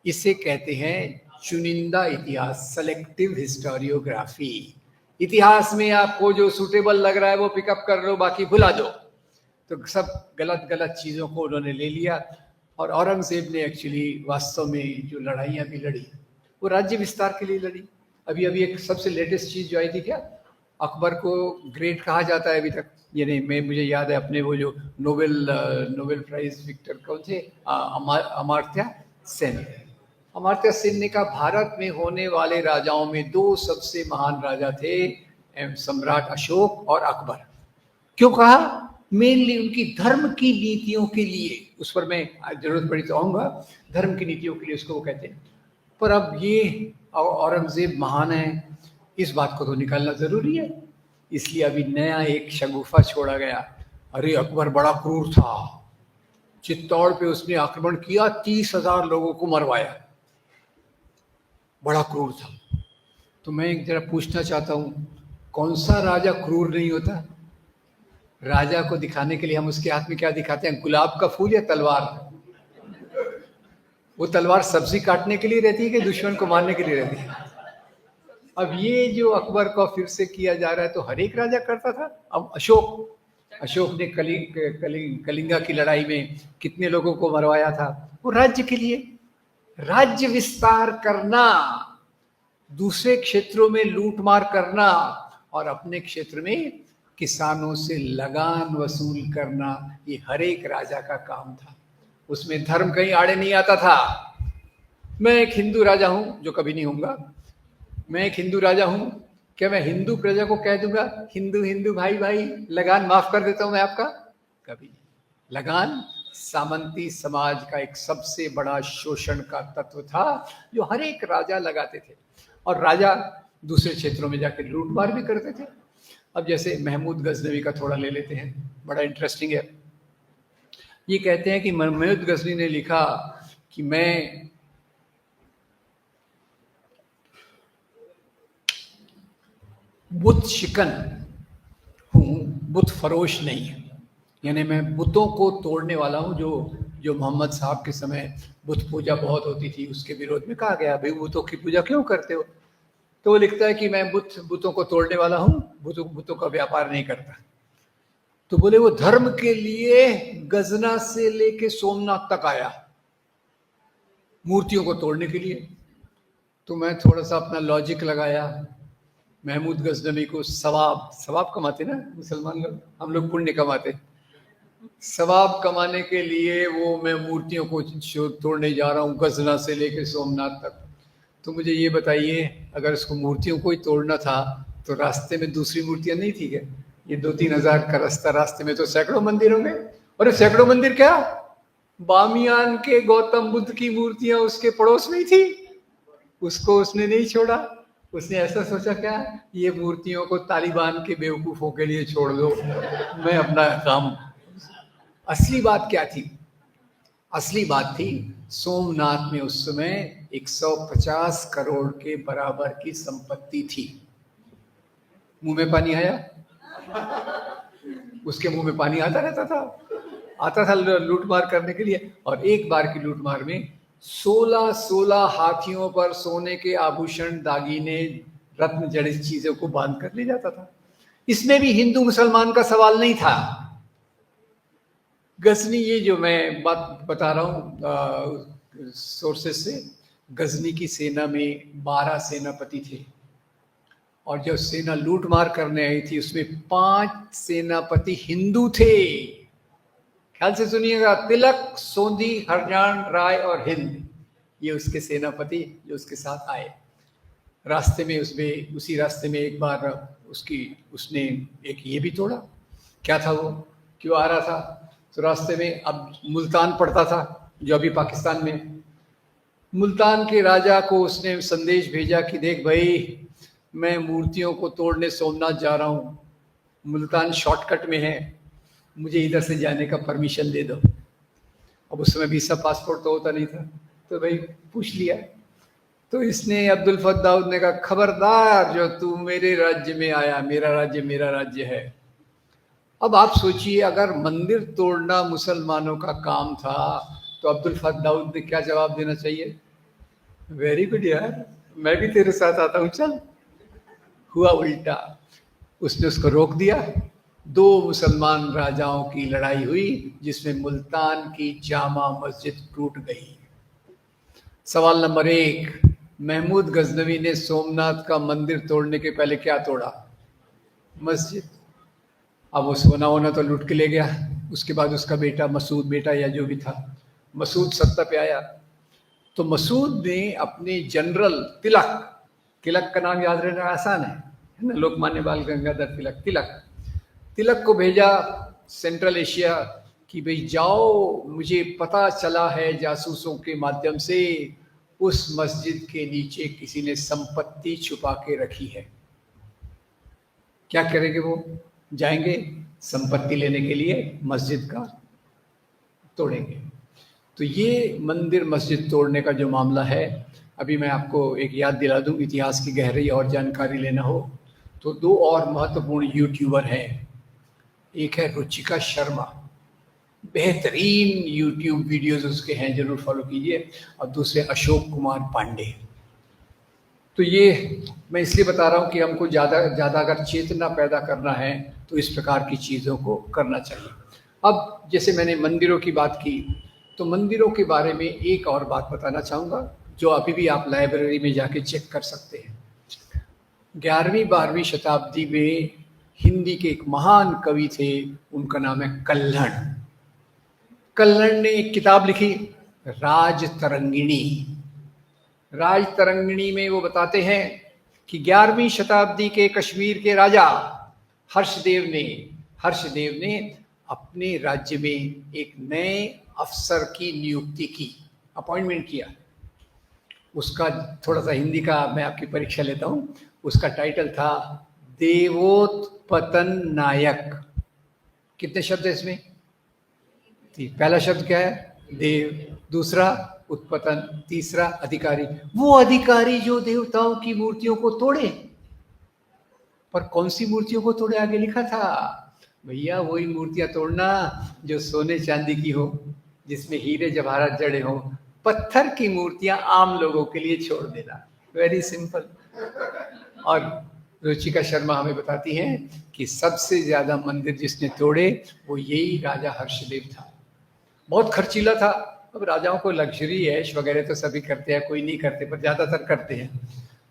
इसे कहते हैं चुनिंदा इतिहास, सेलेक्टिव हिस्टोरियोग्राफी। इतिहास में आपको जो सूटेबल लग रहा है वो पिकअप कर लो, बाकी भुला दो। तो सब गलत गलत चीज़ों को उन्होंने ले लिया। और औरंगजेब ने एक्चुअली वास्तव में जो लड़ाइयाँ भी लड़ी वो राज्य विस्तार के लिए लड़ी। अभी अभी एक सबसे लेटेस्ट चीज़ जो आई थी, क्या अकबर को ग्रेट कहा जाता है अभी तक, ये नहीं, मैं मुझे याद है अपने वो जो नोबेल प्राइज विक्टर कौन थे, अमर्त्य सेन। अमर्त्य सेन ने कहा भारत में होने वाले राजाओं में दो सबसे महान राजा थे, सम्राट अशोक और अकबर। क्यों कहा? मेनली उनकी धर्म की नीतियों के लिए। उस पर मैं जरूरत पड़ी तो आऊंगा। धर्म की नीतियों के लिए उसको वो कहते हैं। पर अब ये औरंगजेब महान है, इस बात को तो निकालना जरूरी है। इसलिए अभी नया एक शगुफा छोड़ा गया। अरे अकबर बड़ा क्रूर था, चित्तौड़ पे उसने आक्रमण किया, 30,000 लोगों को मरवाया, बड़ा क्रूर था। तो मैं एक जरा पूछना चाहता हूं, कौन सा राजा क्रूर नहीं होता? राजा को दिखाने के लिए हम उसके हाथ में क्या दिखाते हैं, गुलाब का फूल या तलवार? वो तलवार सब्जी काटने के लिए रहती है कि दुश्मन को मारने के लिए रहती है? अब ये जो अकबर को फिर से किया जा रहा है, तो हर एक राजा करता था। अब अशोक ने कलिंगा की लड़ाई में कितने लोगों को मरवाया था? वो राज्य के लिए, राज्य विस्तार करना, दूसरे क्षेत्रों में लूटमार करना और अपने क्षेत्र में किसानों से लगान वसूल करना, ये हर एक राजा का काम था। उसमें धर्म कहीं आड़े नहीं आता था। मैं एक हिंदू राजा हूं, जो कभी नहीं होऊंगा। मैं एक हिंदू राजा हूं, क्या मैं हिंदू प्रजा को कह दूंगा हिंदू हिंदू भाई भाई लगान माफ कर देता हूं मैं आपका? कभी नहीं। लगान सामंती समाज का एक सबसे बड़ा शोषण का तत्व था, जो हर एक राजा लगाते थे। और राजा दूसरे क्षेत्रों में जाकर लूटमार भी करते थे। अब जैसे महमूद गजनवी का थोड़ा ले लेते हैं, बड़ा इंटरेस्टिंग है। ये कहते हैं कि महमूद गजनवी ने लिखा कि मैं बुत शिकन हूँ, बुत फरोश नहीं है। यानी मैं बुतों को तोड़ने वाला हूँ। जो मोहम्मद साहब के समय बुत पूजा बहुत होती थी, उसके विरोध में कहा गया भाई बुतों की पूजा क्यों करते हो? तो वो लिखता है कि मैं बुतों को तोड़ने वाला हूँ, बुतों का व्यापार नहीं करता। तो बोले वो धर्म के लिए गजना से लेके सोमनाथ तक आया, मूर्तियों को तोड़ने के लिए। तो मैं थोड़ा सा अपना लॉजिक लगाया, महमूद गजनवी को सवाब कमाते ना मुसलमान लोग, हम लोग पुण्य कमाते, सवाब कमाने के लिए वो मैं मूर्तियों को तोड़ने जा रहा हूँ, गजना से लेके सोमनाथ तक। तो मुझे ये बताइए, अगर उसको मूर्तियों को ही तोड़ना था तो रास्ते में दूसरी मूर्तियां नहीं थी क्या? ये 2-3 हजार का रास्ता, रास्ते में तो सैकड़ों मंदिर होंगे। और सैकड़ों मंदिर क्या, बामियान के गौतम बुद्ध की मूर्तियां उसके पड़ोस में ही थी, उसको उसने नहीं छोड़ा। उसने ऐसा सोचा क्या, ये मूर्तियों को तालिबान के बेवकूफों के लिए छोड़ दो, मैं अपना काम। असली बात क्या थी? असली बात थी सोमनाथ में उस समय 150 करोड़ के बराबर की संपत्ति थी। मुंह में पानी आया? उसके मुंह में पानी आता था लूटमार करने के लिए। और एक बार की लूटमार में 16 हाथियों पर सोने के आभूषण, दागीने, रत्न जड़ित चीजों को बांध कर ले जाता था। इसमें भी हिंदू मुसलमान का सवाल नहीं था। गजनी, ये जो मैं बात बता रहा हूँ सोर्सेस से, गजनी की सेना में 12 सेनापति थे। और जब सेना लूट मार करने आई थी उसमें 5 सेनापति हिंदू थे। ख्याल से सुनिएगा, तिलक, सोंधी, हरजान, राय और हिंद, ये उसके सेनापति जो उसके साथ आए। रास्ते में उसी रास्ते में एक बार उसने एक ये भी तोड़ा। क्या था वो, क्यों आ रहा था? तो रास्ते में अब मुल्तान पड़ता था जो अभी पाकिस्तान में। मुल्तान के राजा को उसने संदेश भेजा कि देख भाई, मैं मूर्तियों को तोड़ने सोमनाथ जा रहा हूँ, मुल्तान शॉर्टकट में है, मुझे इधर से जाने का परमिशन दे दो। अब उस समय वीसा पासपोर्ट तो होता नहीं था, तो भाई पूछ लिया। तो इसने, अब्दुल फत दाऊद ने कहा, खबरदार जो तू मेरे राज्य में आया, मेरा राज्य है। अब आप सोचिए, अगर मंदिर तोड़ना मुसलमानों का काम था तो अब्दुल फत दाऊद ने क्या जवाब देना चाहिए? वेरी गुड यार, मैं भी तेरे साथ आता हूँ, चल। हुआ उल्टा, उसने उसको रोक दिया। दो मुसलमान राजाओं की लड़ाई हुई जिसमें मुल्तान की जामा मस्जिद टूट गई। सवाल नंबर 1, महमूद गजनवी ने सोमनाथ का मंदिर तोड़ने के पहले क्या तोड़ा? मस्जिद। अब वो सोना वोना तो लूट के ले गया। उसके बाद उसका बेटा मसूद, बेटा या जो भी था, मसूद सत्ता पे आया। तो मसूद ने अपने जनरल तिलक, तिलक का नाम याद रहना आसान है ना, लोकमान्य बाल गंगाधर तिलक, तिलक, तिलक को भेजा सेंट्रल एशिया कि भाई जाओ, मुझे पता चला है जासूसों के माध्यम से उस मस्जिद के नीचे किसी ने संपत्ति छुपा के रखी है। क्या करेंगे वो? जाएंगे संपत्ति लेने के लिए, मस्जिद का तोड़ेंगे। तो ये मंदिर मस्जिद तोड़ने का जो मामला है, अभी मैं आपको एक याद दिला दूं, इतिहास की गहराई और जानकारी लेना हो तो दो और महत्वपूर्ण यूट्यूबर हैं। एक है रुचिका शर्मा, बेहतरीन यूट्यूब वीडियोस उसके हैं, जरूर फॉलो कीजिए। और दूसरे अशोक कुमार पांडे। तो ये मैं इसलिए बता रहा हूँ कि हमको ज़्यादा ज़्यादा अगर चेतना पैदा करना है तो इस प्रकार की चीज़ों को करना चाहिए। अब जैसे मैंने मंदिरों की बात की, तो मंदिरों के बारे में एक और बात बताना चाहूँगा जो अभी भी आप लाइब्रेरी में जाके चेक कर सकते हैं। 11वीं-12वीं शताब्दी में हिंदी के एक महान कवि थे, उनका नाम है कल्हण। कल्हण ने एक किताब लिखी, राजतरंगिणी। राजतरंगिणी में वो बताते हैं कि 11वीं शताब्दी के कश्मीर के राजा हर्षदेव ने अपने राज्य में एक नए अफसर की नियुक्ति की, अपॉइंटमेंट किया। उसका थोड़ा सा हिंदी का मैं आपकी परीक्षा लेता हूँ। उसका टाइटल था देवोत्पतन नायक। कितने शब्द है इसमें? पहला शब्द क्या है? देव, दूसरा उत्पतन, तीसरा अधिकारी। वो अधिकारी जो देवताओं की मूर्तियों को तोड़े। पर कौन सी मूर्तियों को तोड़े? आगे लिखा था भैया वही मूर्तियां तोड़ना जो सोने चांदी की हो, जिसमें हीरे जवाहरात जड़े हो। पत्थर की मूर्तियां आम लोगों के लिए छोड़ देना। Very simple. और रुचिका शर्मा हमें बताती हैं कि सबसे ज्यादा मंदिर जिसने तोड़े वो यही राजा हर्षदेव था। बहुत खर्चीला था। अब राजाओं को लग्जरी ऐश वगैरह तो सभी करते हैं, कोई नहीं करते पर ज़्यादातर करते हैं।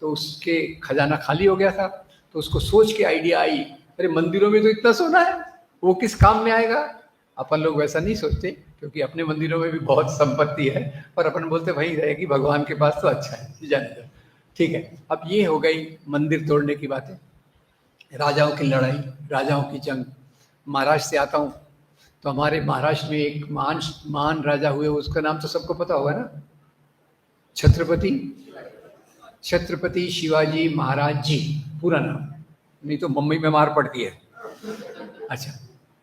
तो उसके खजाना खाली हो गया था, तो उसको सोच के आइडिया आई, अरे मंदिरों में तो इतना सोना है, वो किस काम में आएगा? अपन लोग वैसा नहीं सोचते, क्योंकि अपने मंदिरों में भी बहुत संपत्ति है, पर अपन बोलते वहीं रहेगी, भगवान के पास तो अच्छा है, जाने दो। ठीक है, अब ये हो गई मंदिर तोड़ने की बातें। राजाओं की लड़ाई, राजाओं की जंग। महाराष्ट्र से आता हूँ, तो हमारे महाराष्ट्र में एक महान राजा हुए, उसका नाम तो सबको पता होगा ना, छत्रपति शिवाजी महाराज जी, पूरा नाम। नहीं तो मुंबई में मार पड़ती है। अच्छा,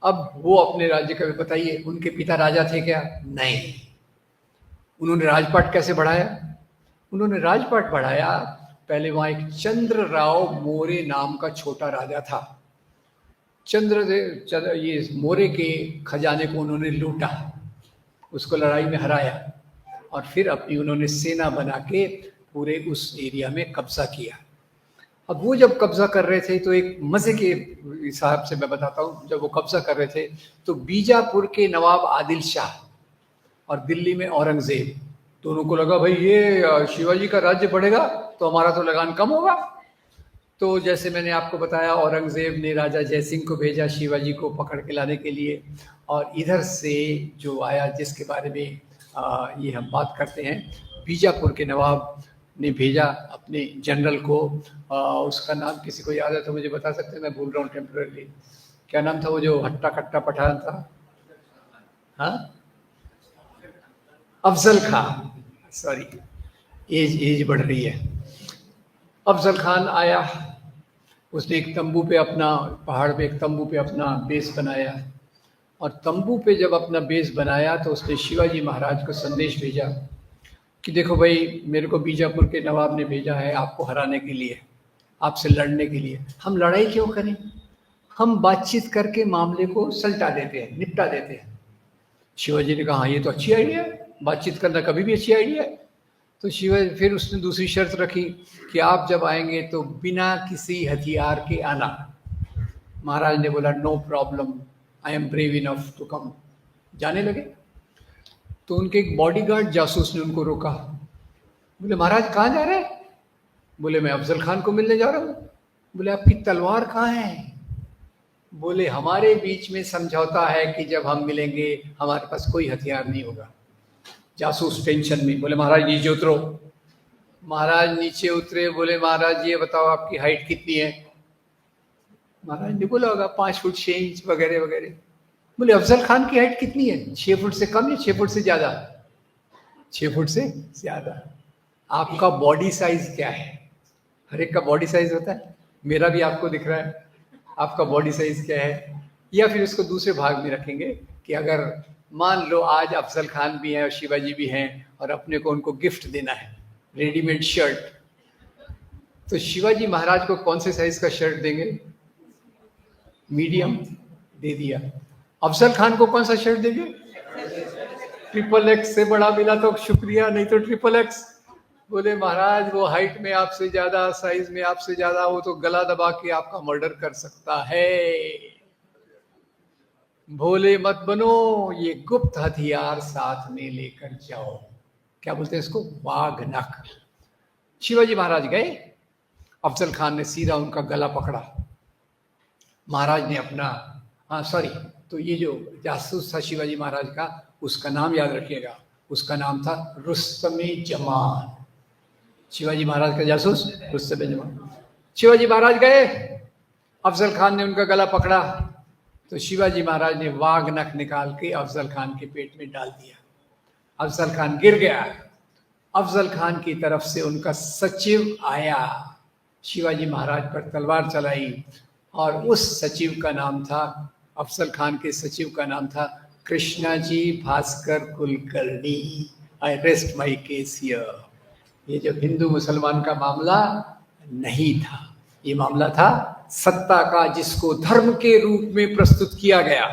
अब वो अपने राज्य का भी बताइए, उनके पिता राजा थे क्या? नहीं। उन्होंने राजपाट कैसे बढ़ाया? उन्होंने राजपाट बढ़ाया, पहले वहां एक चंद्रराव मोरे नाम का छोटा राजा था। ये मोरे के खजाने को उन्होंने लूटा, उसको लड़ाई में हराया, और फिर अपनी उन्होंने सेना बना के पूरे उस एरिया में कब्जा किया। अब वो जब कब्जा कर रहे थे तो एक मजे के हिसाब से मैं बताता हूँ, जब वो कब्जा कर रहे थे तो बीजापुर के नवाब आदिल शाह और दिल्ली में औरंगजेब, दोनों को लगा भाई ये शिवाजी का राज्य बढ़ेगा तो हमारा तो लगान कम होगा। तो जैसे मैंने आपको बताया, औरंगजेब ने राजा जयसिंह को भेजा शिवाजी को पकड़ के लाने के लिए, और इधर से जो आया जिसके बारे में ये हम बात करते हैं, बीजापुर के नवाब ने भेजा अपने जनरल को। उसका नाम किसी को याद है तो मुझे बता सकते हैं, मैं भूल रहा हूँ टेम्पररी। क्या नाम था वो जो हट्टा कट्टा पठान था? हाँ, अफजल खान। सॉरी, एज बढ़ रही है। अफजल खान आया, उसने एक तंबू पे अपना, पहाड़ पे एक तंबू पे अपना बेस बनाया, और तंबू पे जब अपना बेस बनाया तो उसने शिवाजी महाराज को संदेश भेजा कि देखो भाई, मेरे को बीजापुर के नवाब ने भेजा है आपको हराने के लिए, आपसे लड़ने के लिए। हम लड़ाई क्यों करें, हम बातचीत करके मामले को सलटा देते हैं, निपटा देते हैं। शिवाजी ने कहा हाँ ये तो अच्छी आइडिया है, बातचीत करना कभी भी अच्छी आइडिया है। तो शिवाजी फिर उसने दूसरी शर्त रखी कि आप जब आएंगे तो बिना किसी हथियार के आना। महाराज ने बोला no problem, I am brave enough to come. जाने लगे तो उनके एक बॉडीगार्ड जासूस ने उनको रोका। बोले महाराज कहाँ जा रहे हैं? बोले मैं अफजल खान को मिलने जा रहा हूँ। बोले आपकी तलवार कहाँ है? बोले हमारे बीच में समझौता है कि जब हम मिलेंगे हमारे पास कोई हथियार नहीं होगा। जासूस टेंशन में बोले महाराज नीचे उतरो। महाराज नीचे उतरे। बोले महाराज ये बताओ आपकी हाइट कितनी है? महाराज ने बोला होगा 5 फुट 6 इंच वगैरह वगैरह। बोले अफजल खान की हाइट कितनी है? 6 फुट से कम या 6 फुट से ज्यादा? 6 फुट से ज्यादा। आपका बॉडी साइज क्या है? हर एक का बॉडी साइज होता है, मेरा भी आपको दिख रहा है। आपका बॉडी साइज क्या है? या फिर उसको दूसरे भाग में रखेंगे कि अगर मान लो आज अफजल खान भी हैं और शिवाजी भी हैं और अपने को उनको गिफ्ट देना है रेडीमेड शर्ट, तो शिवाजी महाराज को कौन से साइज का शर्ट देंगे? मीडियम दे दिया। अफजल खान को कौन सा शर्ट देंगे? XXX से बड़ा मिला तो शुक्रिया, नहीं तो XXX। बोले महाराज वो हाइट में आपसे ज्यादा, साइज में आपसे ज्यादा हो तो गला दबा के आपका मर्डर कर सकता है। भोले मत बनो, ये गुप्त हथियार साथ में लेकर जाओ। क्या बोलते हैं इसको? वाघ नख। शिवाजी महाराज गए, अफजल खान ने सीधा उनका गला पकड़ा। महाराज ने अपना तो ये जो जासूस था शिवाजी महाराज का, उसका नाम याद रखिएगा, उसका नाम था रुस्तमे जमान। शिवाजी महाराज का जासूस रुस्तमे जमान। शिवाजी महाराज गए, अफजल खान ने उनका गला पकड़ा तो शिवाजी महाराज ने वाघ नख निकाल के अफजल खान के पेट में डाल दिया। अफजल खान गिर गया। अफजल खान की तरफ से उनका सचिव आया, शिवाजी महाराज पर तलवार चलाई और उस सचिव का नाम था, अफजल खान के सचिव का नाम था कृष्णाजी भास्कर कुलकर्णी। आई रेस्ट माई केस हियर। ये जो हिंदू मुसलमान का मामला नहीं था, ये मामला था सत्ता का, जिसको धर्म के रूप में प्रस्तुत किया गया।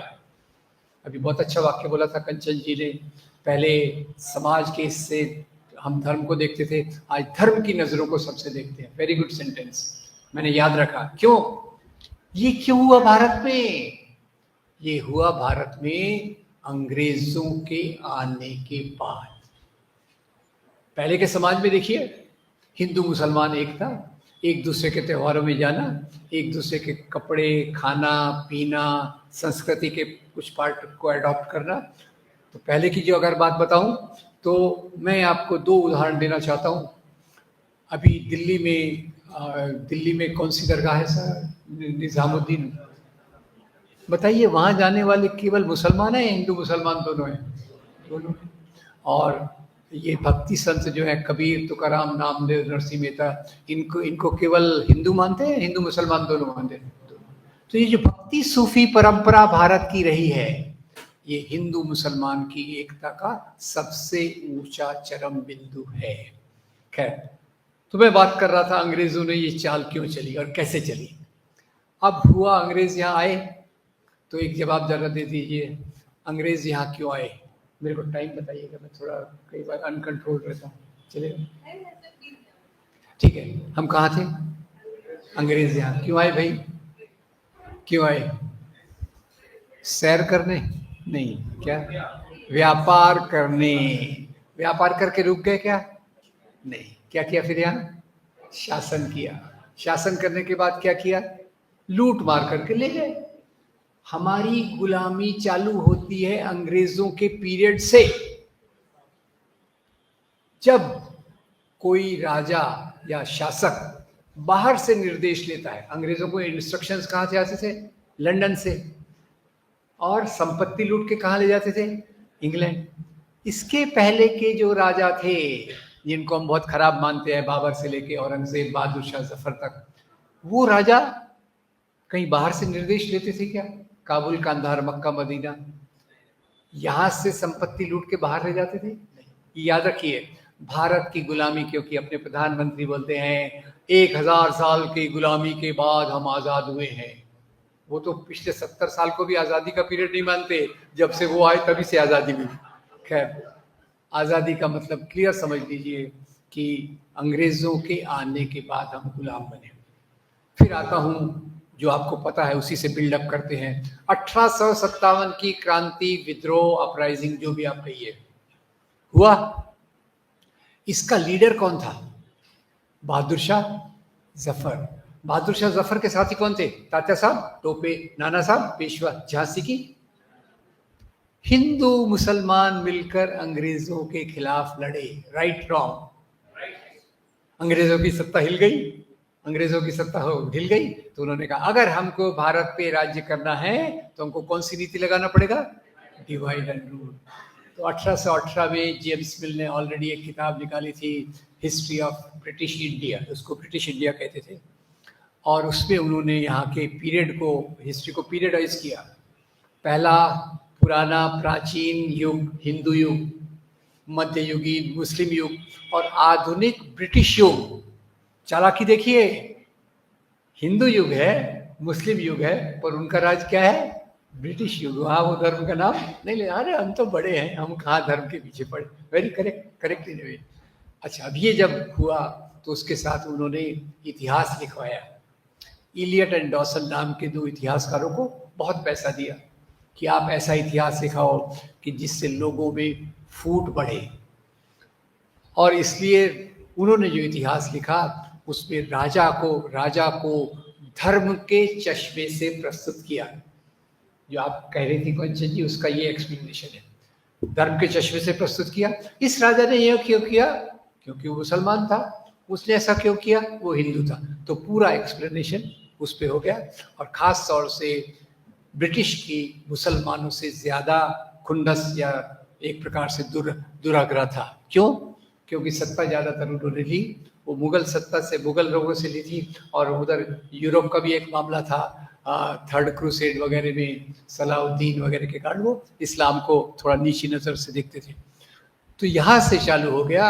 अभी बहुत अच्छा वाक्य बोला था कंचन जी ने, पहले समाज के इससे हम धर्म को देखते थे, आज धर्म की नजरों को सबसे देखते हैं। वेरी गुड सेंटेंस, मैंने याद रखा। क्यों? ये क्यों हुआ भारत में? ये हुआ भारत में अंग्रेजों के आने के बाद। पहले के समाज में देखिए, हिंदू मुसलमान एक था, एक दूसरे के त्योहारों में जाना, एक दूसरे के कपड़े, खाना पीना, संस्कृति के कुछ पार्ट को अडॉप्ट करना। तो पहले की जो अगर बात बताऊं तो मैं आपको 2 उदाहरण देना चाहता हूं। अभी दिल्ली में कौन सी दरगाह है सर? निजामुद्दीन। बताइए, वहाँ जाने वाले केवल मुसलमान हैं, हिंदू मुसलमान दोनों हैं? दोनों। और ये भक्ति संत जो है कबीर, तुकाराम, नामदेव, नरसिंह मेहता, इनको केवल हिंदू मानते हैं, हिंदू मुसलमान दोनों मानते हैं। तो ये जो भक्ति सूफी परंपरा भारत की रही है, ये हिंदू मुसलमान की एकता का सबसे ऊंचा चरम बिंदु है। खैर, तो मैं बात कर रहा था अंग्रेजों ने ये चाल क्यों चली और कैसे चली। अब हुआ, अंग्रेज यहाँ आए, तो एक जवाब जरा दे दीजिए, अंग्रेज यहाँ क्यों आए? मेरे को टाइम बताइएगा, मैं थोड़ा कई बार अनकंट्रोल रहता हूँ। चलेगा? ठीक है। हम कहाँ थे? अंग्रेज यहाँ क्यों आए भाई? क्यों आए? सैर करने? नहीं, क्या? व्यापार करने। व्यापार करके रुक गए क्या? नहीं। क्या किया फिर? यहाँ शासन किया। शासन करने के बाद क्या किया? लूट मार करके ले गए। हमारी गुलामी चालू होती है अंग्रेजों के पीरियड से। जब कोई राजा या शासक बाहर से निर्देश लेता है, अंग्रेजों को इंस्ट्रक्शंस कहाँ से आते थे? लंदन से। और संपत्ति लूट के कहाँ ले जाते थे? इंग्लैंड। इसके पहले के जो राजा थे, जिनको हम बहुत खराब मानते हैं, बाबर से लेके औरंगजेब, बहादुर शाह जफर तक, वो राजा कहीं बाहर से निर्देश लेते थे क्या? काबुल, कांधार, मक्का, मदीना, यहां से संपत्ति लूट के बाहर ले जाते थे? नहीं। याद रखिए, भारत की गुलामी, क्योंकि अपने प्रधानमंत्री बोलते हैं 1000 साल की गुलामी के बाद हम आजाद हुए हैं। वो तो पिछले 70 साल को भी आजादी का पीरियड नहीं मानते, जब से वो आए तभी से आजादी मिली। खैर, आजादी का मतलब क्लियर समझ लीजिए कि अंग्रेजों के आने के बाद हम गुलाम बने। फिर आता हूं, जो आपको पता है उसी से बिल्डअप करते हैं। 1857 की क्रांति, विद्रोह, अपराइजिंग, जो भी आप कहिए, हुआ। इसका लीडर कौन था? बहादुर शाह जफर। बहादुर शाह जफर के साथी कौन थे? तात्या साहब टोपे, नाना साहब पेशवा, झांसी की। हिंदू मुसलमान मिलकर अंग्रेजों के खिलाफ लड़े। Right wrong? अंग्रेजों की सत्ता हिल गई, अंग्रेजों की सत्ता हिल गई, तो उन्होंने कहा अगर हमको भारत पे राज्य करना है तो हमको कौन सी नीति लगाना पड़ेगा? Divide and rule. तो 1818 में जेम्स मिल ने ऑलरेडी एक किताब निकाली थी, हिस्ट्री ऑफ ब्रिटिश इंडिया, उसको ब्रिटिश इंडिया कहते थे, और उसमें उन्होंने यहाँ के पीरियड को, हिस्ट्री को पीरियडाइज किया। पहला पुराना प्राचीन युग, हिंदू युग, मध्ययुगीन मुस्लिम युग, और आधुनिक ब्रिटिश युग। चालाकी देखिए, हिंदू युग है, मुस्लिम युग है, पर उनका राज क्या है? ब्रिटिश युग। वहां वो धर्म का नाम नहीं ले। अरे हम तो बड़े हैं, हम कहाँ धर्म के पीछे पड़े। वेरी करेक्ट, करेक्ट इन वे। अच्छा, अब ये जब हुआ तो उसके साथ उन्होंने इतिहास लिखवाया। इलियट एंड डॉसन नाम के दो इतिहासकारों को बहुत पैसा दिया कि आप ऐसा इतिहास लिखाओ कि जिससे लोगों में फूट बढ़े। और इसलिए उन्होंने जो इतिहास लिखा उसमें राजा को धर्म के चश्मे से प्रस्तुत किया। जो आप कह रही थी कंचन जी, उसका ये एक्सप्लेनेशन है। धर्म के चश्मे से प्रस्तुत किया। इस राजा ने यह क्यों किया? क्योंकि वो मुसलमान था। उसने ऐसा क्यों किया? वो हिंदू था। तो पूरा एक्सप्लेनेशन उस पे हो गया। और खास तौर से ब्रिटिश की मुसलमानों से ज्यादा खुन्नस या एक प्रकार से दुराग्रह था। क्यों? क्योंकि सत्ता ज्यादातर उन्होंने ली, वो मुगल सत्ता से, मुगल लोगों से ली थी। और उधर यूरोप का भी एक मामला था, थर्ड क्रूसेड वगैरह में सलाउद्दीन वगैरह के कारण वो इस्लाम को थोड़ा नीची नज़र से देखते थे। तो यहाँ से चालू हो गया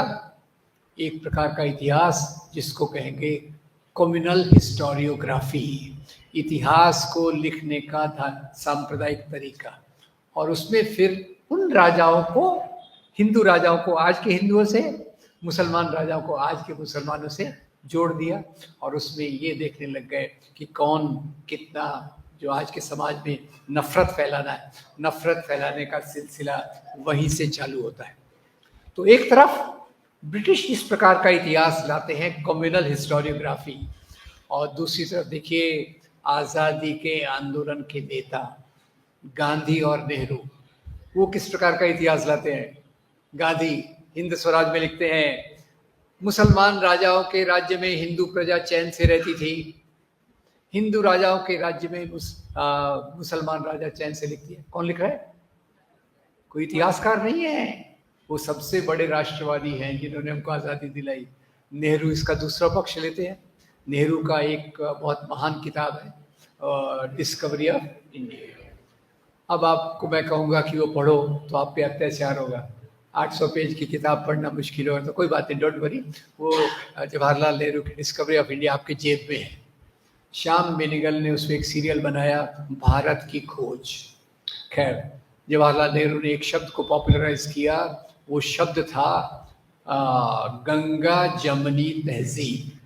एक प्रकार का इतिहास जिसको कहेंगे कम्युनल हिस्टोरियोग्राफी, इतिहास को लिखने का सांप्रदायिक तरीका। और उसमें फिर उन राजाओं को, हिंदू राजाओं को आज के हिंदुओं से, मुसलमान राजाओं को आज के मुसलमानों से जोड़ दिया। और उसमें ये देखने लग गए कि कौन कितना, जो आज के समाज में नफरत फैलाना है, नफरत फैलाने का सिलसिला वहीं से चालू होता है। तो एक तरफ ब्रिटिश इस प्रकार का इतिहास लाते हैं, कम्युनल हिस्टोरियोग्राफी, और दूसरी तरफ देखिए आज़ादी के आंदोलन के नेता गांधी और नेहरू, वो किस प्रकार का इतिहास लाते हैं। गांधी हिंद स्वराज में लिखते हैं, मुसलमान राजाओं के राज्य में हिंदू प्रजा चैन से रहती थी, हिंदू राजाओं के राज्य में मुसलमान राजा चैन से लिखती है। कौन लिख रहा है? कोई इतिहासकार नहीं है, वो सबसे बड़े राष्ट्रवादी हैं जिन्होंने हमको आज़ादी दिलाई। नेहरू इसका दूसरा पक्ष लेते हैं। नेहरू का एक बहुत महान किताब है डिस्कवरी ऑफ इंडिया। अब आपको मैं कहूँगा कि वो पढ़ो तो आप पे अत्याचार होगा। 800 पेज की किताब पढ़ना मुश्किल होगा, तो कोई बात नहीं, डोंट वरी। वो जवाहरलाल नेहरू की डिस्कवरी ऑफ इंडिया आपके जेब में है। श्याम बेनेगल ने उसमें एक सीरियल बनाया, भारत की खोज। खैर, जवाहरलाल नेहरू ने एक शब्द को पॉपुलराइज किया, वो शब्द था गंगा जमनी तहजीब।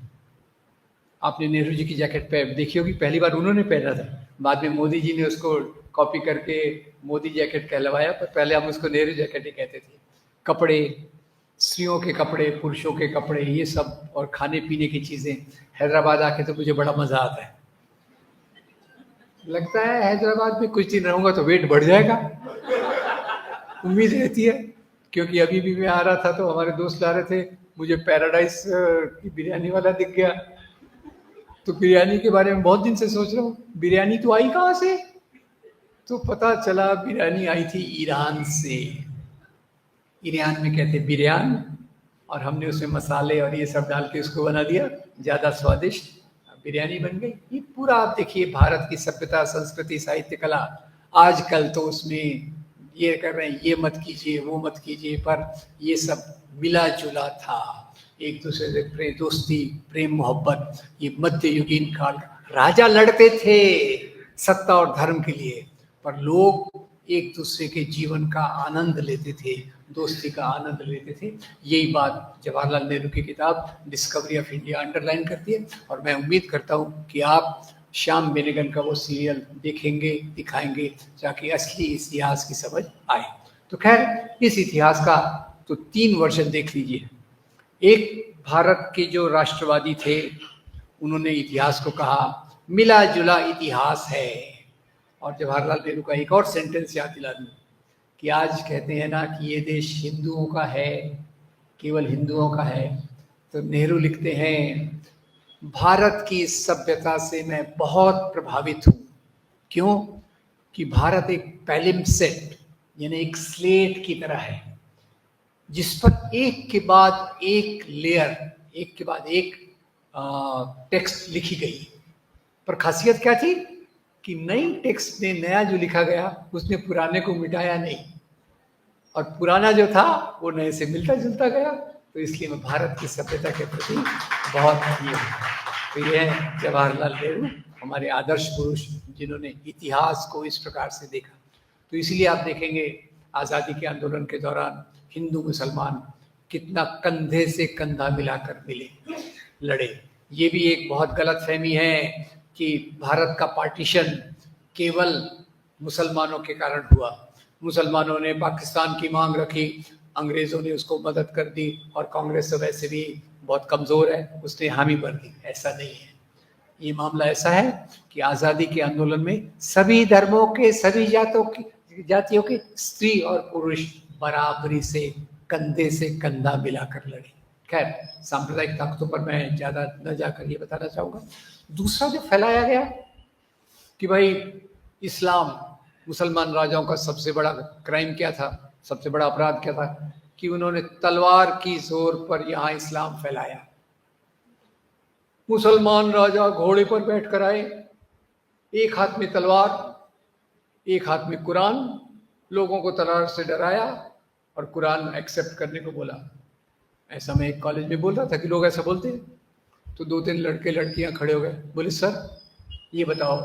आपने नेहरू जी की जैकेट पे देखी होगी, पहली बार उन्होंने पहना था, बाद में मोदी जी ने उसको कॉपी करके मोदी जैकेट कहलवाया, पर पहले हम उसको नेहरू जैकेट ही कहते थे। कपड़े, स्त्रियों के कपड़े, पुरुषों के कपड़े, ये सब, और खाने पीने की चीज़ें। हैदराबाद आके तो मुझे बड़ा मज़ा आता है, लगता है हैदराबाद में कुछ दिन रहूँगा तो वेट बढ़ जाएगा, उम्मीद रहती है। क्योंकि अभी भी मैं आ रहा था तो हमारे दोस्त ला रहे थे, मुझे पैराडाइज की बिरयानी वाला दिख गया, तो बिरयानी के बारे में बहुत दिन से सोच रहा हूँ, बिरयानी तो आई कहाँ से? तो पता चला बिरयानी आई थी ईरान से। ईरान में कहते बिरयान, और हमने उसमें मसाले और ये सब डाल के उसको बना दिया, ज़्यादा स्वादिष्ट बिरयानी बन गई। ये पूरा आप देखिए भारत की सभ्यता, संस्कृति, साहित्य, कला। आजकल तो उसमें ये कर रहे हैं, ये मत कीजिए, वो मत कीजिए, पर ये सब मिला जुला था, एक दूसरे से प्रेम, दोस्ती, प्रेम, मोहब्बत। ये मध्ययुगीन काल, राजा लड़ते थे सत्ता और धर्म के लिए, पर लोग एक दूसरे के जीवन का आनंद लेते थे, दोस्ती का आनंद लेते थे। यही बात जवाहरलाल नेहरू की किताब डिस्कवरी ऑफ इंडिया अंडरलाइन करती है। और मैं उम्मीद करता हूँ कि आप श्याम बेनेगल का वो सीरियल देखेंगे, दिखाएंगे, ताकि असली इतिहास की समझ आए। तो खैर, इस इतिहास का तो 3 वर्जन देख लीजिए। एक भारत के जो राष्ट्रवादी थे, उन्होंने इतिहास को कहा मिला जुला इतिहास है। और जवाहरलाल नेहरू का एक और सेंटेंस याद दिला दूं कि आज कहते हैं ना कि ये देश हिंदुओं का है, केवल हिंदुओं का है, तो नेहरू लिखते हैं भारत की सभ्यता से मैं बहुत प्रभावित हूं। क्यों? कि भारत एक पैलिम्सेट यानी एक स्लेट की तरह है, जिस पर एक के बाद एक लेयर, एक के बाद एक टेक्स्ट लिखी गई। पर खासियत क्या थी कि नई टेक्स्ट में नया जो लिखा गया उसने पुराने को मिटाया नहीं, और पुराना जो था वो नए से मिलता जुलता गया। तो इसलिए मैं भारत की सभ्यता के प्रति बहुत ये हूँ। तो ये है जवाहरलाल नेहरू, हमारे आदर्श पुरुष, जिन्होंने इतिहास को इस प्रकार से देखा। तो इसलिए आप देखेंगे आज़ादी के आंदोलन के दौरान हिंदू मुसलमान कितना कंधे से कंधा मिलाकर मिले, लड़े। ये भी एक बहुत गलत फहमी है कि भारत का पार्टीशन केवल मुसलमानों के कारण हुआ। मुसलमानों ने पाकिस्तान की मांग रखी, अंग्रेज़ों ने उसको मदद कर दी, और कांग्रेस तो वैसे भी बहुत कमज़ोर है, उसने हामी भर दी। ऐसा नहीं है। ये मामला ऐसा है कि आज़ादी के आंदोलन में सभी धर्मों के, सभी जातियों के स्त्री और पुरुष बराबरी से कंधे से कंधा मिलाकर लड़े। खैर, सांप्रदायिक ताकतों पर मैं ज़्यादा न जाकर ये बताना चाहूँगा। दूसरा जो फैलाया गया कि भाई इस्लाम, मुसलमान राजाओं का सबसे बड़ा क्राइम क्या था, सबसे बड़ा अपराध क्या था कि उन्होंने तलवार की जोर पर यहाँ इस्लाम फैलाया। मुसलमान राजा घोड़े पर बैठकर आए, एक हाथ में तलवार, एक हाथ में कुरान, लोगों को तलवार से डराया और कुरान एक्सेप्ट करने को बोला। ऐसा मैं एक कॉलेज में बोल रहा था कि लोग ऐसा बोलते हैं, तो 2-3 लड़के लड़कियां खड़े हो गए, बोले सर ये बताओ,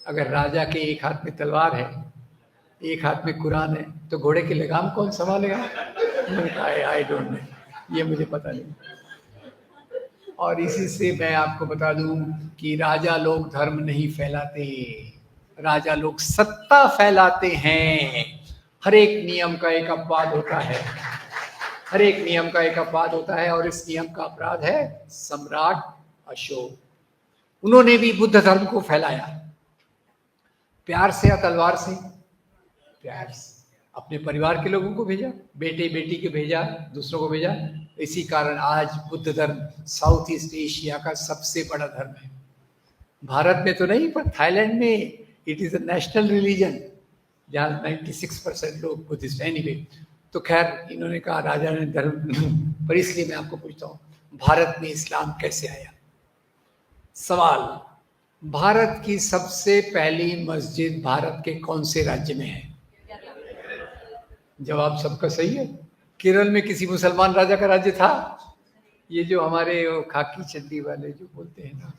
अगर राजा के एक हाथ में तलवार है, एक हाथ में कुरान है, तो घोड़े की लगाम कौन संभालेगा? आई डोंट नो, ये मुझे पता नहीं। और इसी से मैं आपको बता दूं कि राजा लोग धर्म नहीं फैलाते, राजा लोग सत्ता फैलाते हैं। हर एक नियम का एक अपवाद होता है, हर एक नियम का एक अपवाद होता है, और इस नियम का अपराध है सम्राट अशोक। उन्होंने भी बुद्ध धर्म को फैलाया, प्यार से या तलवार से? प्यार से। अपने परिवार के लोगों को भेजा, बेटे बेटी के भेजा, दूसरों को भेजा। इसी कारण आज बुद्ध धर्म साउथ ईस्ट एशिया का सबसे बड़ा धर्म है। भारत में तो नहीं, पर थाईलैंड में it is a national religion, जहाँ 96% लोग बुद्धिस्ट। एनीवे, तो खैर इन्होंने कहा राजा ने धर्म पर। इसलिए मैं आपको पूछता हूँ, भारत में इस्लाम कैसे आया? सवाल, भारत की सबसे पहली मस्जिद भारत के कौन से राज्य में है? जवाब सबका सही है। केरल में किसी मुसलमान राजा का राज्य था? ये जो हमारे खाकी चड्डी वाले जो बोलते हैं ना,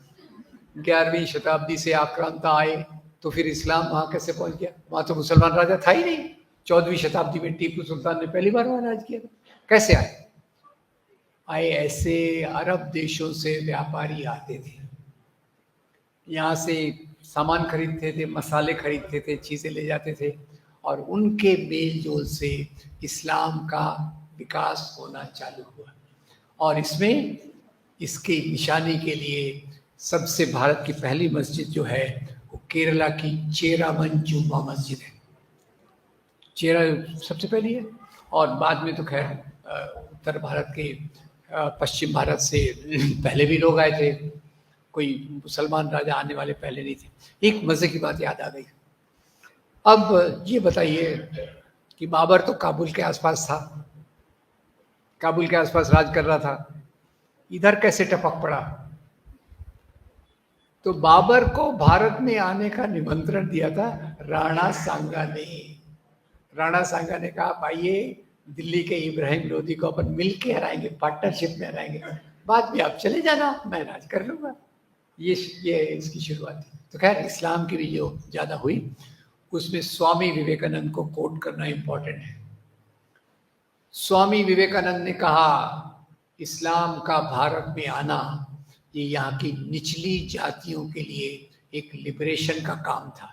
11वीं शताब्दी से आक्रांता आए, तो फिर इस्लाम वहां कैसे पहुंच गया? वहां तो मुसलमान राजा था ही नहीं। 14वीं शताब्दी में टीपू सुल्तान ने पहली बार वहां राज किया था। कैसे आए? ऐसे अरब देशों से व्यापारी आते थे, यहाँ से सामान खरीदते थे, मसाले खरीदते थे, चीज़ें ले जाते थे, और उनके मेल जोल से इस्लाम का विकास होना चालू हुआ। और इसमें इसकी निशानी के लिए सबसे भारत की पहली मस्जिद जो है वो केरला की चेरामन जुम्मा मस्जिद है। चेरा सबसे पहली है, और बाद में तो खैर उत्तर भारत के, पश्चिम भारत से पहले भी लोग आए थे, कोई मुसलमान राजा आने वाले पहले नहीं थे। एक मजे की बात याद आ गई। अब ये बताइए कि बाबर तो काबुल के आसपास था, काबुल के आसपास राज कर रहा था, इधर कैसे टपक पड़ा? तो बाबर को भारत में आने का निमंत्रण दिया था राणा सांगा ने। राणा सांगा ने कहा आइए, दिल्ली के इब्राहिम लोदी को अपन मिल के हराएंगे, पार्टनरशिप में हराएंगे, बाद में आप चले जाना, मैं राज कर लूंगा। ये इसकी शुरुआत थी। तो खैर इस्लाम की भी जो ज़्यादा हुई, उसमें स्वामी विवेकानंद को कोट करना इम्पोर्टेंट है। स्वामी विवेकानंद ने कहा, इस्लाम का भारत में आना ये यहाँ की निचली जातियों के लिए एक लिबरेशन का काम था।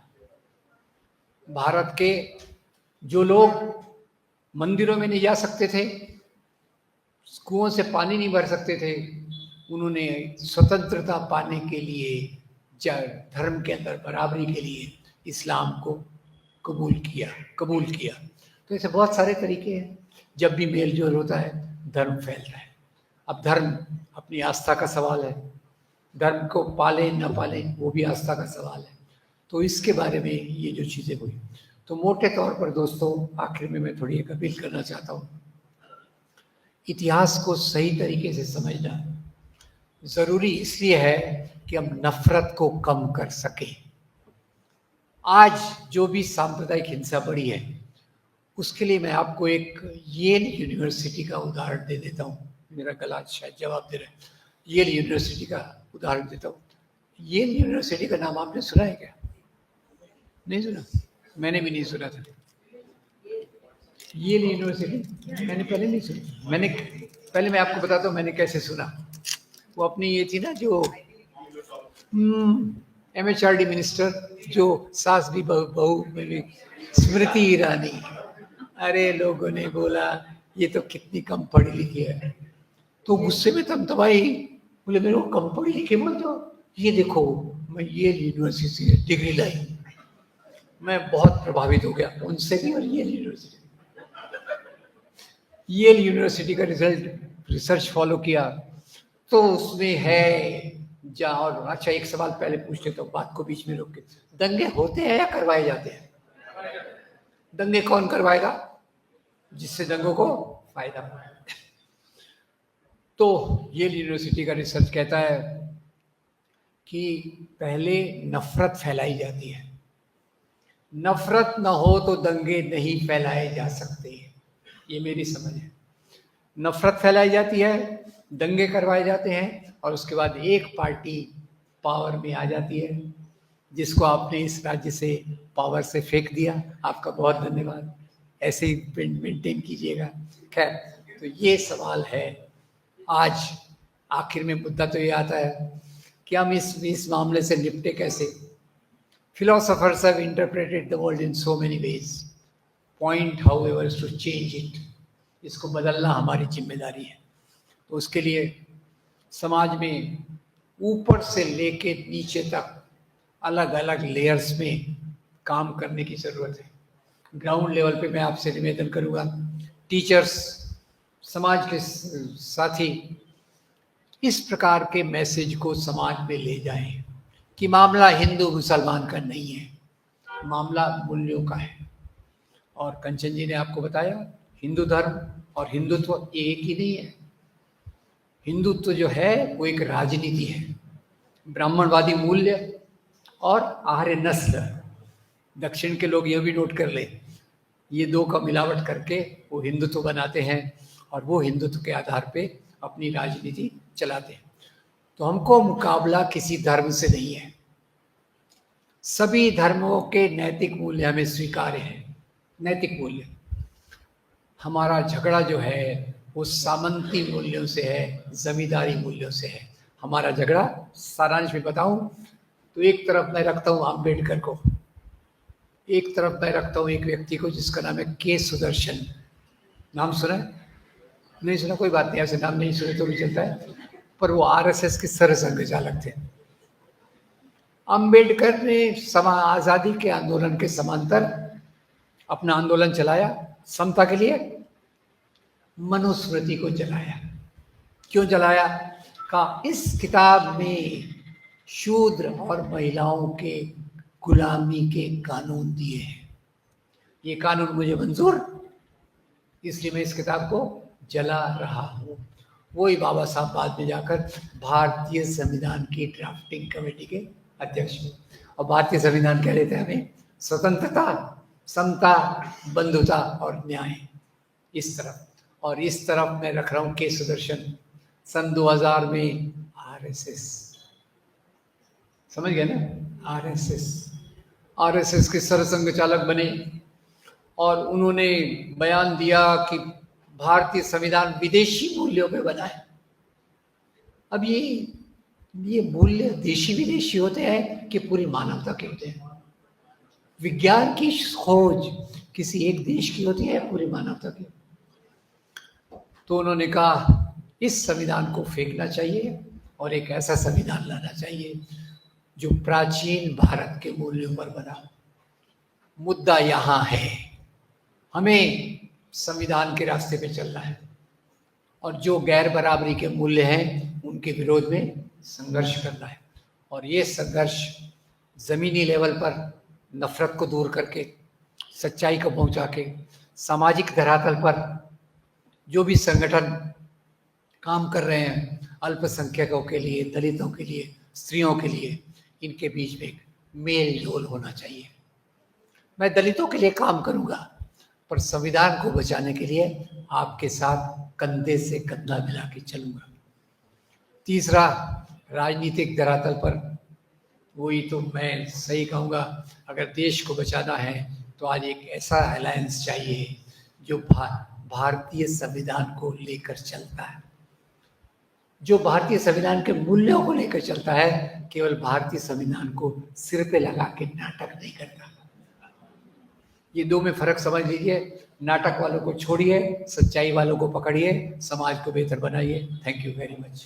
भारत के जो लोग मंदिरों में नहीं जा सकते थे, कुओं से पानी नहीं भर सकते थे, उन्होंने स्वतंत्रता पाने के लिए, धर्म के अंदर बराबरी के लिए इस्लाम को कबूल किया। तो ऐसे बहुत सारे तरीके हैं। जब भी मेल जोल होता है धर्म फैलता है। अब धर्म अपनी आस्था का सवाल है, धर्म को पाले न पाले वो भी आस्था का सवाल है। तो इसके बारे में ये जो चीज़ें हुई, तो मोटे तौर पर दोस्तों आखिर में मैं थोड़ी एक अपील करना चाहता हूँ। इतिहास को सही तरीके से समझना ज़रूरी इसलिए है कि हम नफरत को कम कर सकें। आज जो भी सांप्रदायिक हिंसा बढ़ी है उसके लिए मैं आपको एक येल यूनिवर्सिटी का उदाहरण दे देता हूँ। मेरा गला शायद जवाब दे रहा है। येल यूनिवर्सिटी का उदाहरण देता हूँ। येल यूनिवर्सिटी का नाम आपने सुना है क्या? नहीं सुना? मैंने भी नहीं सुना था। येल यूनिवर्सिटी मैंने पहले नहीं सुनी। पहले मैं आपको बताता हूँ मैंने कैसे सुना। वो अपनी ये थी ना जो MHRD मिनिस्टर, जो सास भी बहू में भी, स्मृति ईरानी। अरे लोगों ने बोला ये तो कितनी कम पढ़ी लिखी है, तो गुस्से में तबाही। बोले मेरे को कम पढ़ी लिखी बोल दो, ये देखो मैं ये यूनिवर्सिटी से डिग्री लाई। मैं बहुत प्रभावित हो गया उनसे भी और येल यूनिवर्सिटी का रिसर्च फॉलो किया तो उसमें है जहाँ, और अच्छा एक सवाल पहले पूछ लेता हूँ, बात को बीच में रोक के। दंगे होते हैं या करवाए जाते हैं? दंगे कौन करवाएगा? जिससे दंगों को फायदा हो। तो येल यूनिवर्सिटी का रिसर्च कहता है कि पहले नफरत फैलाई जाती है। नफरत न हो तो दंगे नहीं फैलाए जा सकते। ये मेरी समझ है। नफरत फैलाई जाती है, दंगे करवाए जाते हैं, और उसके बाद एक पार्टी पावर में आ जाती है जिसको आपने इस राज्य से पावर से फेंक दिया। आपका बहुत धन्यवाद, ऐसे ही मेंटेन कीजिएगा। खैर, तो ये सवाल है। आज आखिर में मुद्दा तो ये आता है कि हम इस मामले से निपटे कैसे। Philosophers have interpreted the world in so many ways. Point, however, is to change it. इसको बदलना हमारी जिम्मेदारी है। तो उसके लिए समाज में ऊपर से लेके नीचे तक अलग अलग लेयर्स में काम करने की ज़रूरत है। ग्राउंड लेवल पे मैं आपसे निवेदन करूँगा, टीचर्स, समाज के साथी इस प्रकार के मैसेज को समाज में ले जाएं कि मामला हिंदू मुसलमान का नहीं है, मामला मूल्यों का है। और कंचन जी ने आपको बताया हिंदू धर्म और हिंदुत्व एक ही नहीं है। हिंदुत्व जो है वो एक राजनीति है। ब्राह्मणवादी मूल्य और आर्य नस्ल, दक्षिण के लोग यह भी नोट कर ले, ये दो का मिलावट करके वो हिंदुत्व बनाते हैं और वो हिंदुत्व के आधार पे अपनी राजनीति चलाते हैं। तो हमको मुकाबला किसी धर्म से नहीं है। सभी धर्मों के नैतिक मूल्य हमें स्वीकार्य हैं। नैतिक मूल्य, हमारा झगड़ा जो है वो सामंती मूल्यों से है, जमींदारी मूल्यों से है। हमारा झगड़ा, सारांश में बताऊं तो एक तरफ मैं रखता हूं अम्बेडकर को, एक तरफ मैं रखता हूं एक व्यक्ति को जिसका नाम है के सुदर्शन। नाम सुना है? नहीं सुना? कोई बात नहीं, ऐसे नाम नहीं सुने तो भी चलता है। पर वो RSS के सरसंघ चालक थे। अम्बेडकर ने आज़ादी के आंदोलन के समांतर अपना आंदोलन चलाया समता के लिए, मनुस्मृति को जलाया। क्यों जलाया? का इस किताब में शूद्र और महिलाओं के गुलामी के कानून दिए हैं, ये कानून मुझे मंजूर, इसलिए मैं इस किताब को जला रहा हूँ। वही बाबा साहब बाद में जाकर भारतीय संविधान की ड्राफ्टिंग कमेटी के अध्यक्ष हुए। और भारतीय संविधान कह लेते हैं हमें स्वतंत्रता, समता, बंधुता और न्याय। इस तरफ, और इस तरफ मैं रख रहा हूँ के सुदर्शन। सन 2000 में RSS, समझ गए ना? RSS के सरसंघ चालक बने और उन्होंने बयान दिया कि भारतीय संविधान विदेशी मूल्यों पे बना है। अब ये मूल्य देशी विदेशी होते हैं कि पूरी मानवता के होते हैं? विज्ञान की खोज किसी एक देश की होती है, पूरी मानवता की? तो उन्होंने कहा इस संविधान को फेंकना चाहिए और एक ऐसा संविधान लाना चाहिए जो प्राचीन भारत के मूल्यों पर बना हो। मुद्दा यहां है, हमें संविधान के रास्ते पे चलना है और जो गैर बराबरी के मूल्य हैं उनके विरोध में संघर्ष करना है। और ये संघर्ष जमीनी लेवल पर नफरत को दूर करके, सच्चाई को पहुंचा के, सामाजिक धरातल पर जो भी संगठन काम कर रहे हैं अल्पसंख्यकों के लिए, दलितों के लिए, स्त्रियों के लिए, इनके बीच में मेल जोल होना चाहिए। मैं दलितों के लिए काम करूंगा, पर संविधान को बचाने के लिए आपके साथ कंधे से कंधा मिला के चलूंगा। तीसरा, राजनीतिक धरातल पर वही तो मैं सही कहूँगा, अगर देश को बचाना है तो आज एक ऐसा अलायंस चाहिए जो भारतीय संविधान को लेकर चलता है, जो भारतीय संविधान के मूल्यों को लेकर चलता है, केवल भारतीय संविधान को सिर पे लगा के नाटक नहीं करता। ये दो में फर्क समझ लीजिए। नाटक वालों को छोड़िए, सच्चाई वालों को पकड़िए, समाज को बेहतर बनाइए। Thank you very much.